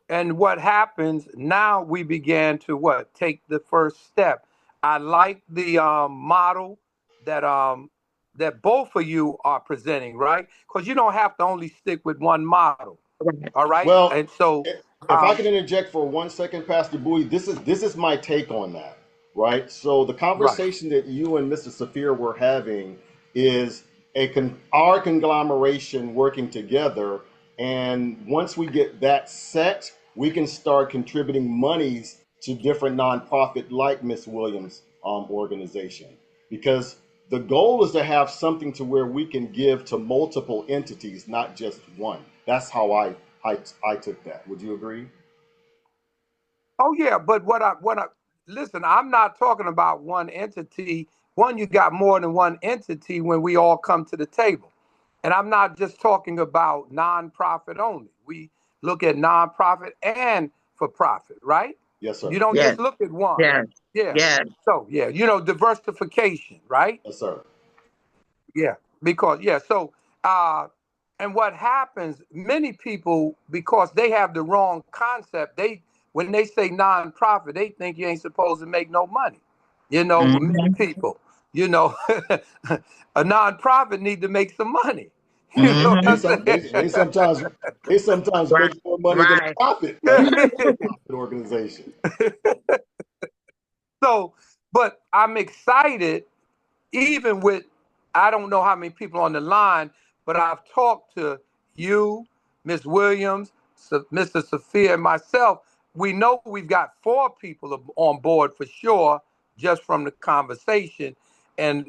and what happens now, we began to take the first step. I like the model that both of you are presenting, right? Because you don't have to only stick with one model. All right. Well, And so if I can interject for 1 second, Pastor Bowie, this is my take on that, right? So the right. conversation that you and Mr. Saphir were having is our conglomeration working together, and once we get that set, we can start contributing monies to different nonprofit like Miss Williams' organization, because the goal is to have something to where we can give to multiple entities, not just one. That's how I took that. Would you agree? Oh yeah, but listen, I'm not talking about one entity. One, you got more than one entity when we all come to the table. And I'm not just talking about nonprofit only. We look at nonprofit and for profit, right? Yes, sir. You don't Yes, just look at one. yes, Yeah. yes. So yeah, diversification, right? Yes, sir. Yeah, because and what happens, many people, because they have the wrong concept, when they say nonprofit, they think you ain't supposed to make no money. Many Mhm, people, a nonprofit need to make some money. You know what They I'm mhm. some saying? they sometimes Right, make more money than a right. profit, man. Nonprofit organization. So, but I'm excited, even with, I don't know how many people on the line, but I've talked to you, Miss Williams, Mr. Sophia, and myself. We know we've got 4 people on board for sure, just from the conversation. And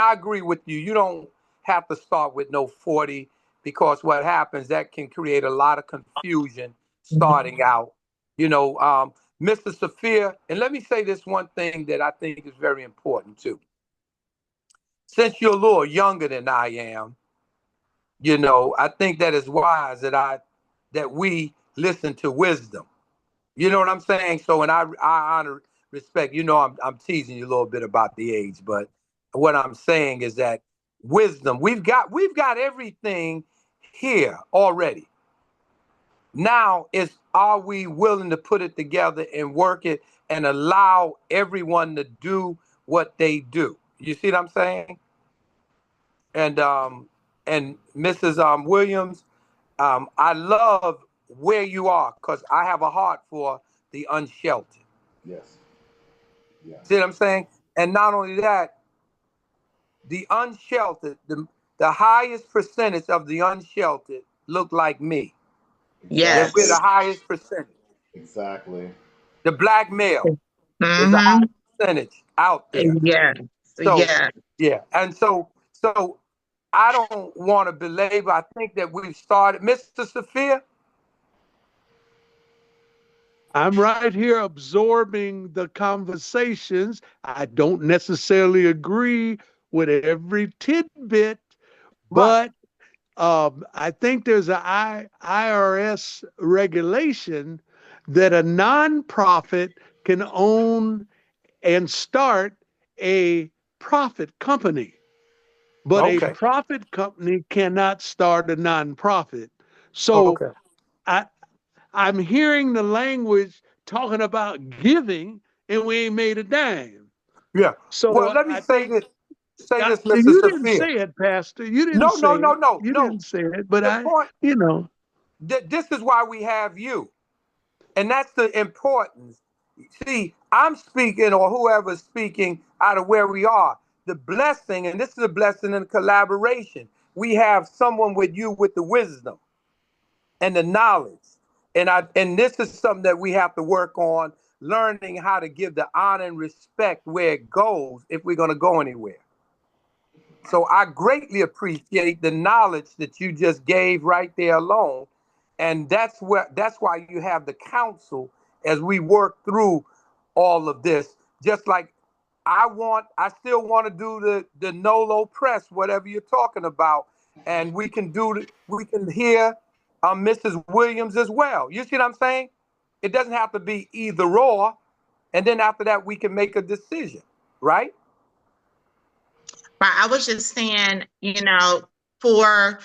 I agree with you. You don't have to start with no 40, because what happens, that can create a lot of confusion starting out. Mr. Sophia, and let me say this one thing that I think is very important too. Since you're a little younger than I am, I think that is wise that we listen to wisdom. You know what I'm saying? So, and I honor, respect. I'm teasing you a little bit about the age, but what I'm saying is that wisdom. We've got everything here already. Now are we willing to put it together and work it and allow everyone to do what they do? You see what I'm saying? And Mrs. Williams, I love where you are, because I have a heart for the unsheltered. Yes. Yeah. See what I'm saying? And not only that, the unsheltered, the highest percentage of the unsheltered look like me. That we're the Exactly. Yes. highest percentage. Exactly. The black male is the Mm-hmm. highest percentage out there. Yes. So Yes. yeah, and so I don't want to belabor. I think that we've started, Mr. Sophia. I'm right here absorbing the conversations. I don't necessarily agree with every tidbit, Right. but I think there's a IRS regulation that a nonprofit can own and start a profit company, but a Okay. profit company cannot start a nonprofit. So Okay. I, I'm hearing the language talking about giving, and we ain't made a dime. Yeah. Well, So let me I say think this. Say this, Mr. you didn't Sophia. say it, Pastor. You didn't No, no, say no, it. no, You no. didn't say it. But The point. you know, This is why we have you. And that's the importance. See, I'm speaking, or whoever's speaking, out of where we are. The blessing, and this is a blessing in collaboration. We have someone with you with the wisdom and the knowledge. And this is something that we have to work on, learning how to give the honor and respect where it goes if we're going to go anywhere. So I greatly appreciate the knowledge that you just gave right there alone. And that's why you have the council as we work through all of this. Just like I still want to do the Nolo press, whatever you're talking about. And we can hear Mrs. Williams as well. You see what I'm saying? It doesn't have to be either or. And then after that, we can make a decision, right? But I was just saying, for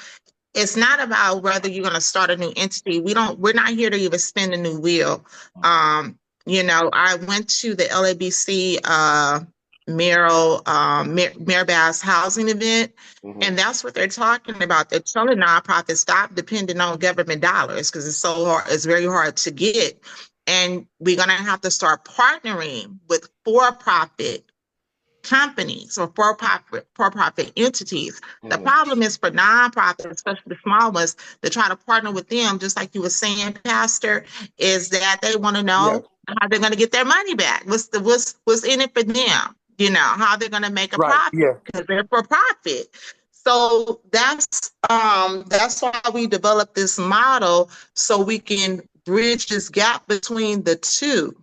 it's not about whether you're going to start a new entity. We're not here to even spin a new wheel. I went to the LABC Mayor Bass housing event, Hmm. and that's what they're talking about. They're telling nonprofits stop depending on government dollars because it's so hard, it's very hard to get. And we're going to have to start partnering with for-profit companies or for-profit entities. The Hmm. problem is for nonprofits, especially the small ones, to try to partner with them, just like you were saying, Pastor, is that they want to Yeah. know how they're going to get their money back. What's in it for them? How they're going to make a Right. profit Yeah. because they're for profit. So that's why we developed this model so we can bridge this gap between the two.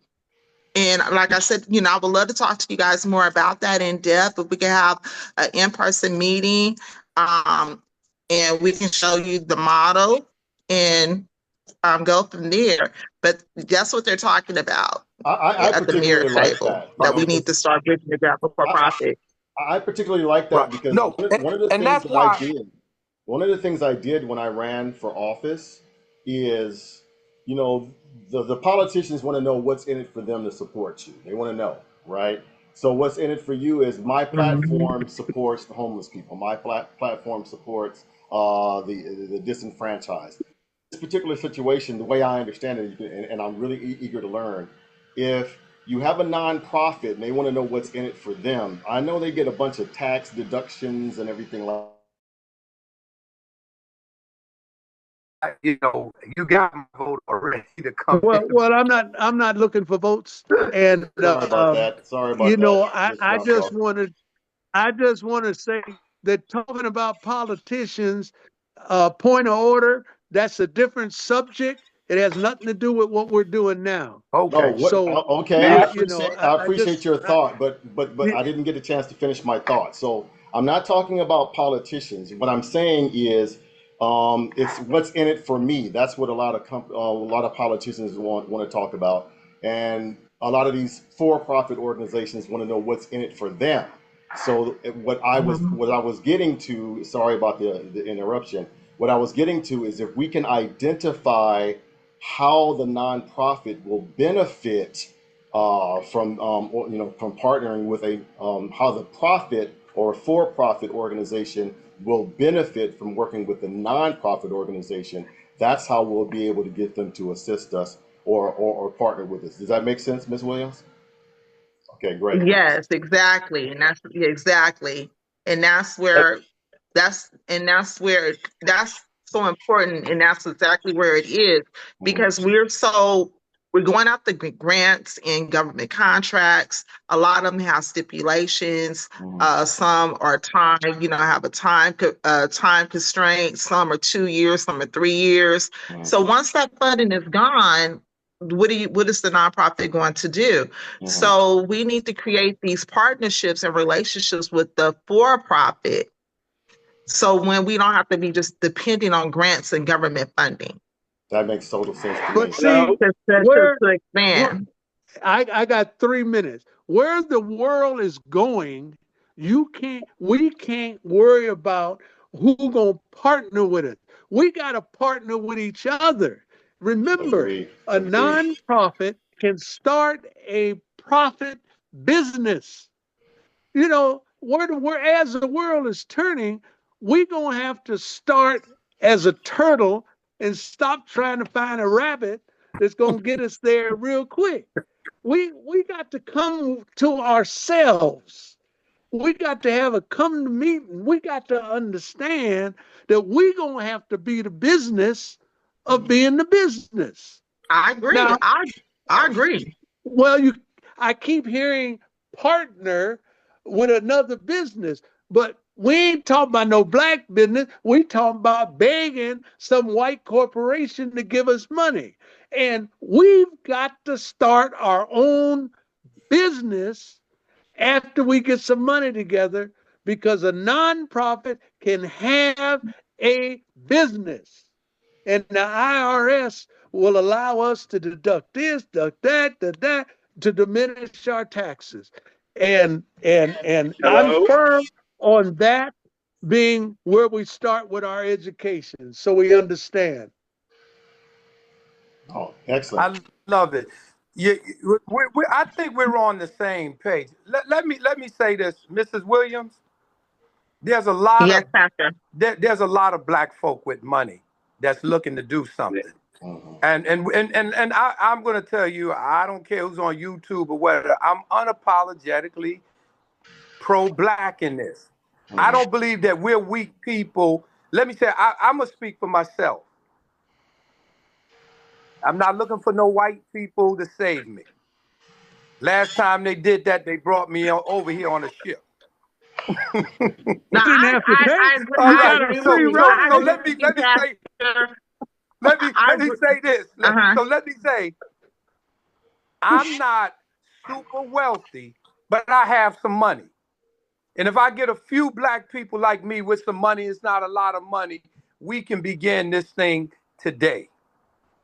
And like I said, I would love to talk to you guys more about that in depth. If we can have an in-person meeting, and we can show you the model and go from there. But that's what they're talking about I at the mayor particularly like table, that, that we because need to start bridging the gap for I, profit. I particularly like Right. that because No, one of the and things that's that I why. did, one of the things I did when I ran for office is, you know, the politicians want to know what's in it for them to support you. They want to know, right? So what's in it for you is my Mhm. platform supports the homeless people. My platform supports the disenfranchised. This particular situation, the way I understand it, and I'm really eager to learn, if you have a nonprofit and they want to know what's in it for them, I know they get a bunch of tax deductions and everything like. You got my vote already to come in. well, I'm not looking for votes, and Sorry about that. Sorry you about that, know, Mr. Roscoe. I just want to say that talking about politicians, point of order, that's a different subject. It has nothing to do with what we're doing now. No, Okay. what? So, Okay, I I appreciate just, your thought, but I didn't get a chance to finish my thought. So I'm not talking about politicians. What I'm saying is, it's what's in it for me. That's what a lot of politicians want to talk about, and a lot of these for-profit organizations want to know what's in it for them. So Mhm. what I was getting to. Sorry about the interruption. What I was getting to is if we can identify how the nonprofit will benefit from partnering with how the profit or for-profit organization will benefit from working with the nonprofit organization. That's how we'll be able to get them to assist us or partner with us. Does that make sense, Ms. Williams? Okay, great. Yes, exactly. And that's, yeah, exactly. And that's where that's where that's so important, and that's exactly where it is, because we're going after grants and government contracts. A lot of them have stipulations. Some are time, have a time constraint. Some are 2 years, some are 3 years. So once that funding is gone, what is the nonprofit going to do? So we need to create these partnerships and relationships with the for-profit. So when we don't have to be just depending on grants and government funding. That makes total sense to But me. see, To expand. I got 3 minutes. Where the world is going, we can't worry about who gonna partner with us. We gotta partner with each other. Remember, Agreed. a Agreed. nonprofit can start a profit business. As the world is turning, we're gonna have to start as a turtle and stop trying to find a rabbit that's gonna get us there real quick. We got to come to ourselves. We got to have a come to meeting. We got to understand that we're gonna have to be the business of being the business. I agree. Now, I agree. well, I keep hearing partner with another business, but we ain't talking about no black business. We talking about begging some white corporation to give us money. And we've got to start our own business after we get some money together, because a nonprofit can have a business. And the IRS will allow us to deduct this, deduct that to diminish our taxes. And I'm Hello? firm on that being where we start with our education, so we understand. Oh, excellent. I love it. I think we're on the same page. Let me say this, Mrs. Williams. There's a lot Yes, of Pastor. there's a lot of black folk with money that's looking to do something. I'm going to tell you, I don't care who's on YouTube or whatever. I'm unapologetically pro-black in this. I don't believe that we're weak people. Let me say, I'm going to speak for myself. I'm not looking for no white people to save me. Last time they did that, they brought me over here on a ship. Now, Didn't have to pay. All You I right. got a agree with free you. ride. So I agree let me with you, say Pastor. let me Agree. say this. Uh-huh. So let me say, I'm not super wealthy, but I have some money. And if I get a few black people like me with some money, it's not a lot of money, we can begin this thing today.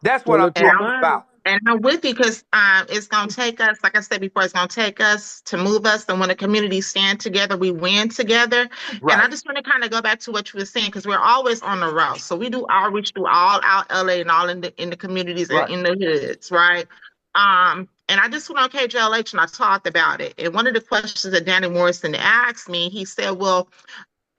That's what Well, I'm if you're talking mine, about. And I'm with you because it's going to take us, like I said before, it's going to take us to move us. And when the community stand together, we win together. And I Right. just want to kind of go back to what you were saying, because we're always on the route. So we do outreach through all out LA and all in the communities and Right. in the hoods, right? And I just went on KJLH and I talked about it. And one of the questions that Danny Morrison asked me, he said, well,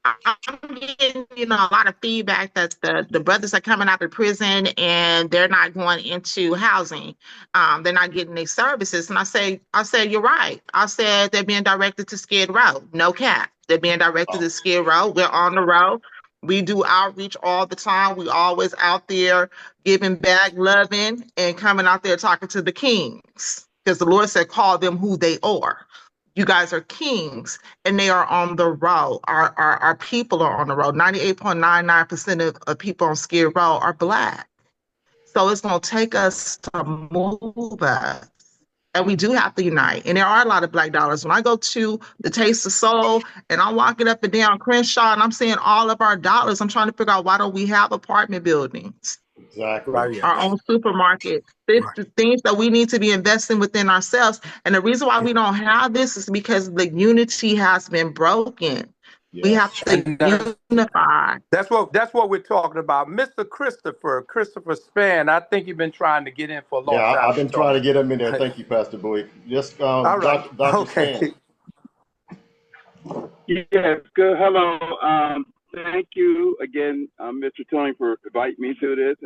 I'm getting, a lot of feedback that the brothers are coming out of prison and they're not going into housing. They're not getting their services. And I said, you're right. I said they're being directed to Skid Row. No cap. They're being directed to Skid Row. We're on the road. We do outreach all the time. We always out there giving back, loving, and coming out there talking to the kings. Because the Lord said, call them who they are. You guys are kings, and they are on the road. Our people are on the road. 98.99% of people on Skid Row are Black. So it's going to take us to move us. And we do have to unite. And there are a lot of Black dollars. When I go to the Taste of Soul and I'm walking up and down Crenshaw and I'm seeing all of our dollars, I'm trying to figure out, why don't we have apartment buildings? Exactly. Right. Our own supermarket, the things that we need to be investing within ourselves. And the reason why we don't have this is because the unity has been broken. We have Yes. to unify. That's what we're talking about. Mr. Christopher Span, I think you've been trying to get in for a Yeah, long time I've to been trying to talk. get him in there. Thank you, Pastor Bowie. Just All right. Dr. Okay. Stan. Yes, good. Hello. Thank you again, Mr. Tony, for inviting me to this,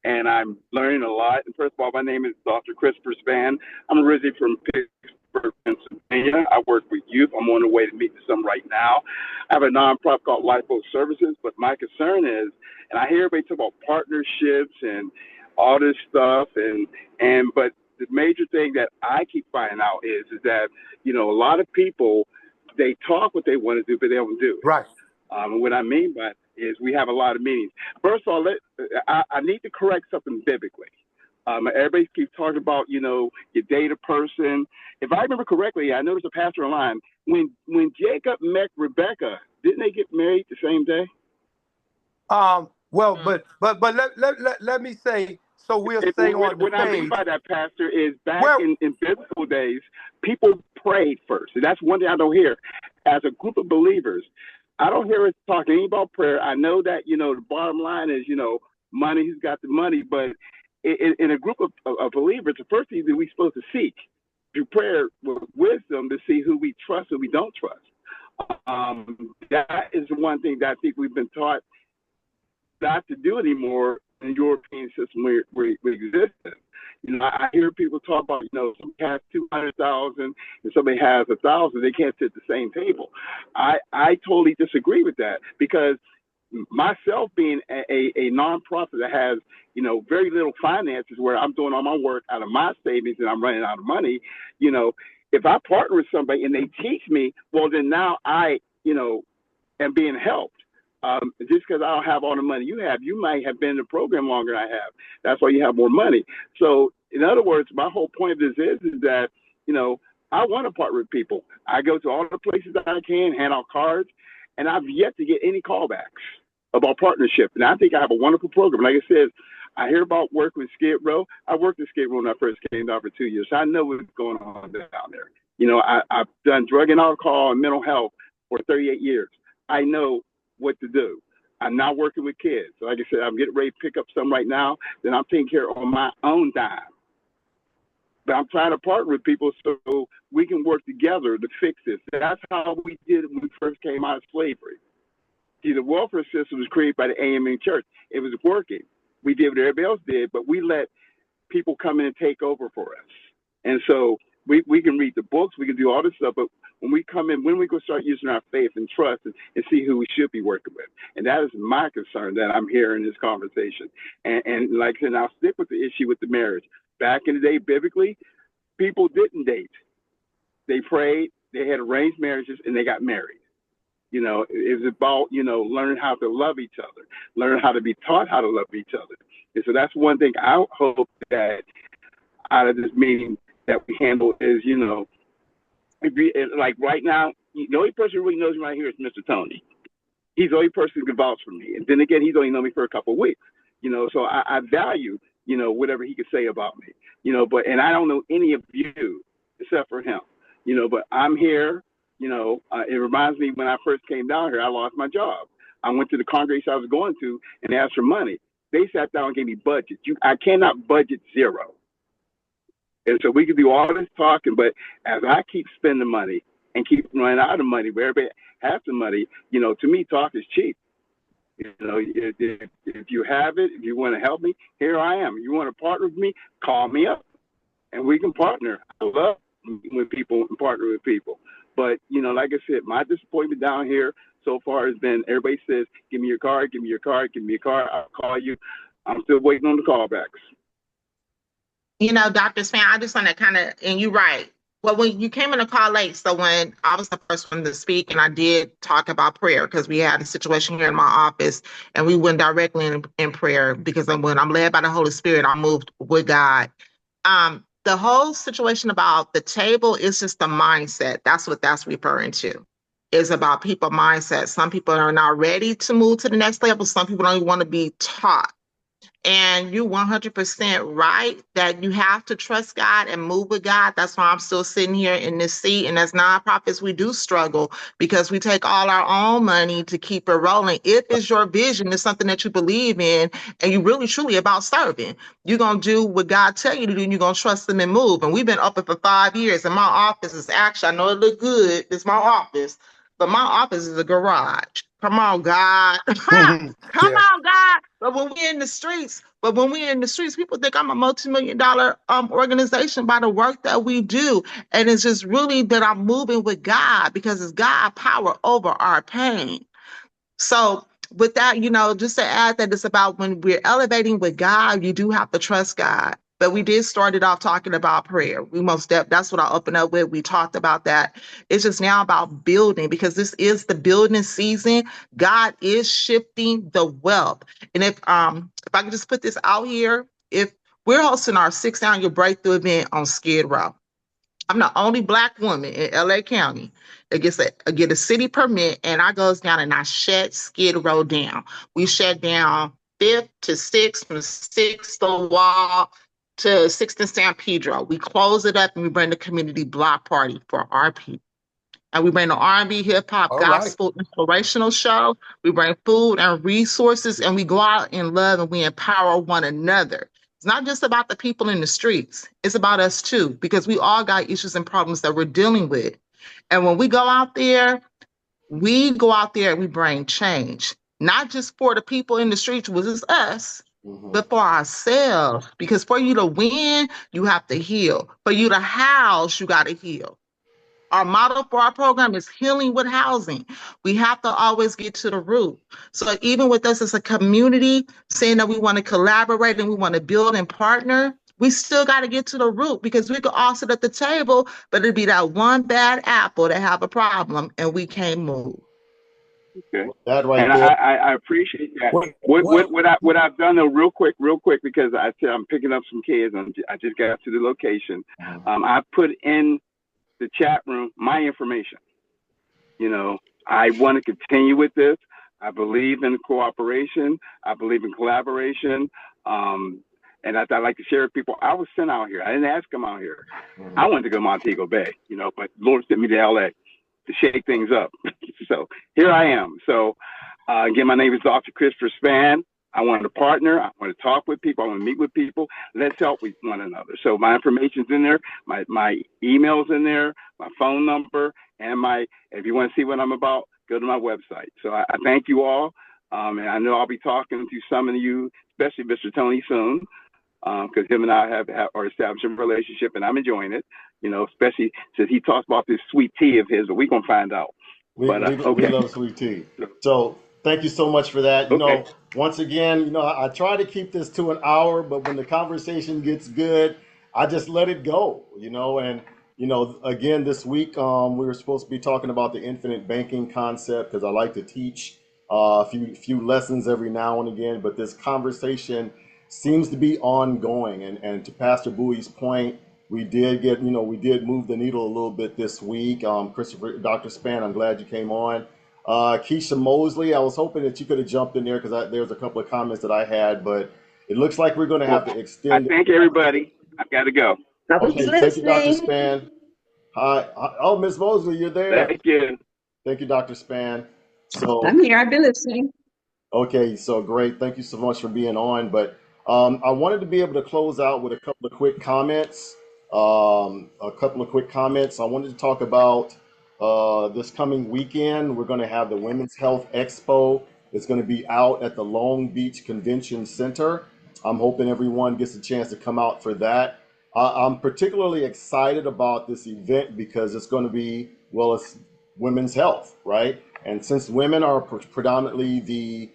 and I'm learning a lot. And first of all, my name is Dr. Christopher Span. I'm originally from Pennsylvania. I work with youth. I'm on the way to meet some right now. I have a nonprofit called Lifeboat Services, but my concern is, and I hear everybody talk about partnerships and all this stuff, but the major thing that I keep finding out is that a lot of people, they talk what they want to do, but they don't do it. Right. And what I mean by it is we have a lot of meetings. First of all, I need to correct something biblically. Everybody keeps talking about, your data person. If I remember correctly, I noticed a pastor online, when Jacob met Rebecca, didn't they get married the same day? Well, but let me say, so we'll stay on the What I mean page. by that, Pastor, is back in biblical days, people prayed first. And that's one thing I don't hear. As a group of believers, I don't hear us talking about prayer. I know that, the bottom line is, money, who's got the money. But in a group of believers, the first thing that we're supposed to seek through prayer with wisdom to see who we trust and we don't trust. That is the one thing that I think we've been taught not to do anymore in the European system we exist in. I hear people talk about, some has 200,000 and somebody has 1,000. They can't sit at the same table. I totally disagree with that, because myself being a nonprofit that has, very little finances, where I'm doing all my work out of my savings and I'm running out of money, if I partner with somebody and they teach me, well, then now I, am being helped. Just because I don't have all the money you have, you might have been in the program longer than I have. That's why you have more money. So, in other words, my whole point of this is that, I want to partner with people. I go to all the places that I can, hand out cards, and I've yet to get any callbacks about partnership. And I think I have a wonderful program. Like I said, I hear about working with Skid Row. I worked at Skid Row when I first came down for 2 years. So I know what's going on down there. I've done drug and alcohol and mental health for 38 years. I know what to do. I'm not working with kids. So like I said, I'm getting ready to pick up some right now. Then I'm taking care on my own dime. But I'm trying to partner with people so we can work together to fix this. That's how we did it when we first came out of slavery. See, the welfare system was created by the AME Church. It was working. We did what everybody else did, but we let people come in and take over for us. And so we can read the books, we can do all this stuff, but when we come in, when we go start using our faith and trust and see who we should be working with. And that is my concern that I'm hearing in this conversation. And like I said, I'll stick with the issue with the marriage. Back in the day, biblically, people didn't date. They prayed, they had arranged marriages, and they got married. It was about, learning how to love each other, learn how to be taught how to love each other. And so that's one thing I hope that out of this meeting that we handle is, like right now, the only person who really knows me right here is Mr. Tony. He's the only person who can vouch for me. And then again, he's only known me for a couple of weeks, so I value, whatever he could say about me, and I don't know any of you except for him, but I'm here. It reminds me when I first came down here, I lost my job. I went to the congregation I was going to and asked for money. They sat down and gave me budget. I cannot budget zero. And so we can do all this talking, but as I keep spending money and keep running out of money, where everybody has the money, to me, talk is cheap. If you have it, if you want to help me, here I am. If you want to partner with me, call me up and we can partner. I love when people partner with people. But, like I said, my disappointment down here so far has been everybody says, give me your card, give me your card, give me your card. I'll call you. I'm still waiting on the callbacks. Dr. Span, I just want to and you're right. Well, when you came in the call late, so when I was the first one to speak, and I did talk about prayer because we had a situation here in my office, and we went directly in prayer because when I'm led by the Holy Spirit, I moved with God. The whole situation about the table is just a mindset. That's what that's referring to. It's about people mindset. Some people are not ready to move to the next level. Some people don't even want to be taught. And you're 100% right that you have to trust God and move with God. That's why I'm still sitting here in this seat. And as nonprofits, we do struggle because we take all our own money to keep it rolling. If it's your vision, it's something that you believe in, and you really truly about serving, you're going to do what God tell you to do, and you're going to trust Him and move. And we've been open for 5 years, and my office is actually, I know it look good, it's my office, but my office is a garage. Come on, God. Come Yeah. on, God. But when we're in the streets, people think I'm a multi-million-dollar organization by the work that we do. And it's just really that I'm moving with God because it's God power over our pain. So with that, just to add that it's about when we're elevating with God, you do have to trust God. But we did start it off talking about prayer. That's what I opened up with. We talked about that. It's just now about building because this is the building season. God is shifting the wealth. And if I can just put this out here, if we're hosting our 6th annual breakthrough event on Skid Row. I'm the only Black woman in LA County that get a city permit, and I goes down and I shut Skid Row down. We shut down 5th to 6th, from 6th to Wall to 6th and San Pedro. We close it up and we bring the community block party for our people. And we bring the R&B, hip hop, All right. gospel, inspirational show. We bring food and resources, and we go out in love and we empower one another. It's not just about the people in the streets. It's about us too, because we all got issues and problems that we're dealing with. And when we go out there and we bring change, not just for the people in the streets, which is us, but for ourselves. Because for you to win, you have to heal. For you to house, you got to heal. Our model for our program is healing with housing. We have to always get to the root. So even with us as a community saying that we want to collaborate and we want to build and partner, we still got to get to the root because we could all sit at the table, but it'd be that one bad apple that have a problem and we can't move. Okay. That right And there. I appreciate that. What I've done though, real quick, because I'm picking up some kids and I just got to the location. I put in the chat room my information. I want to continue with this. I believe in cooperation. I believe in collaboration. And I'd like to share with people. I was sent out here. I didn't ask them out here. I wanted to go to Montego Bay, but Lord sent me to LA to shake things up. So here I am. So again, my name is Dr. Christopher Spann. I want to partner. I want to talk with people. I want to meet with people. Let's help with one another. So my information's in there. My email's in there. My phone number and if you want to see what I'm about, go to my website. So I thank you all. And I know I'll be talking to some of you, especially Mr. Tony soon, because him and I are establishing a relationship, and I'm enjoying it. Especially since he talks about this sweet tea of his, but we're gonna find out. We love sweet tea. So thank you so much for that. Once again, I try to keep this to an hour, but when the conversation gets good, I just let it go. And again, this week we were supposed to be talking about the infinite banking concept because I like to teach a few lessons every now and again. But this conversation seems to be ongoing, and to Pastor Bowie's point, we did move the needle a little bit this week. Christopher, Dr. Spann, I'm glad you came on. Keisha Mosley, I was hoping that you could have jumped in there because there's a couple of comments that I had, but it looks like we're going to have to extend. I thank everybody. I've got to go. Okay, thank you, Dr. Spann. Hi. Oh, Ms. Mosley, you're there. Thank you. Thank you, Dr. Spann. So I'm here. I've been listening. Okay, so great. Thank you so much for being on. But I wanted to be able to close out with a couple of quick comments. I wanted to talk about this coming weekend. We're going to have the Women's Health Expo. It's going to be out at the Long Beach Convention Center. I'm hoping everyone gets a chance to come out for that. I'm particularly excited about this event because it's going to be, it's women's health, right? And since women are predominantly the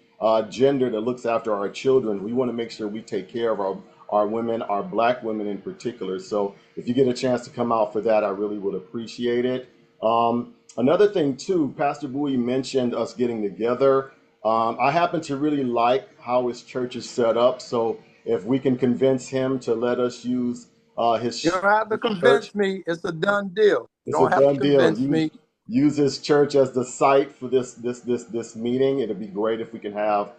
gender that looks after our children, we want to make sure we take care of our women, our Black women in particular. So if you get a chance to come out for that, I really would appreciate it. Another thing too, Pastor Bowie mentioned us getting together. I happen to really like how his church is set up. So if we can convince him to let us use his You don't have to convince me. It's a done deal. You don't have to convince me. Use his church as the site for this meeting. It'd be great if we can have,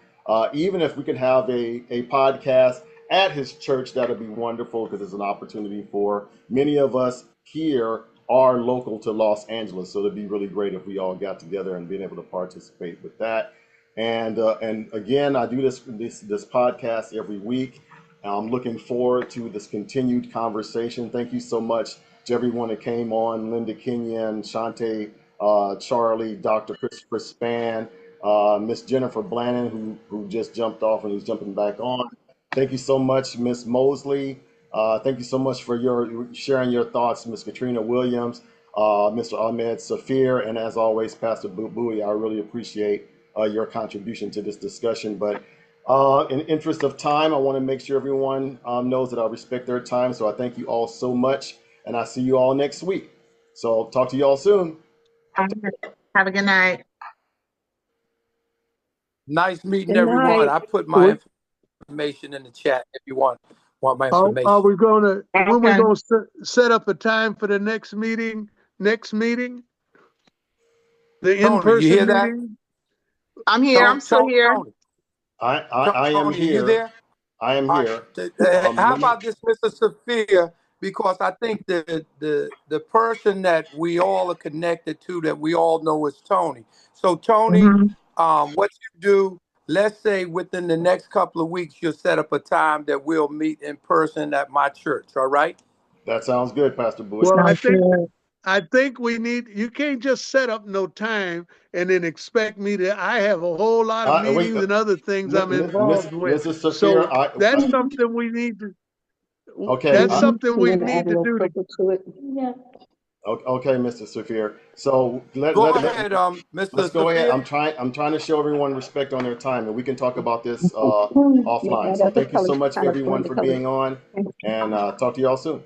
even if we can have a podcast at his church. That'd be wonderful because it's an opportunity for many of us here are local to Los Angeles. So it'd be really great if we all got together and being able to participate with that. And again, I do this podcast every week. I'm looking forward to this continued conversation. Thank you so much to everyone that came on, Linda Kenyon, Shante, Charlie, Dr. Christopher Spann, Miss Jennifer Blannon, who just jumped off and who's jumping back on. Thank you so much, Miss Mosley. Thank you so much for your sharing your thoughts, Miss Katrina Williams, Mr. Ahmed Safir, and as always, Pastor Bowie. I really appreciate your contribution to this discussion. But in interest of time, I want to make sure everyone knows that I respect their time. So I thank you all so much, and I see you all next week. So talk to you all soon. Have a good night. Nice meeting Good everyone. night. I put my information in the chat if you want my information. Are we gonna, when we Okay. gonna set up a time for the next meeting? The Tony, in-person you hear that? meeting? I'm here. I'm still here. Tony, I am Tony, you here. there? I am here. How about this, Mr. Sophia? Because I think the person that we all are connected to, that we all know, is Tony. So Tony, what you do, let's say within the next couple of weeks, you'll set up a time that we'll meet in person at my church. All right? That sounds good, Pastor Bowie. Well, Sounds good. I think we need, you can't just set up no time and then expect me to, I have a whole lot of meetings and other things I'm involved with. Mrs. Safir, So that's something we need to, okay. that's something we need to do. Yeah. Okay, Mr. Safir. So Go ahead, Mr. let's go ahead. Sophia. I'm trying to show everyone respect on their time, and we can talk about this offline. So thank you so much, everyone, for being on, and talk to y'all soon.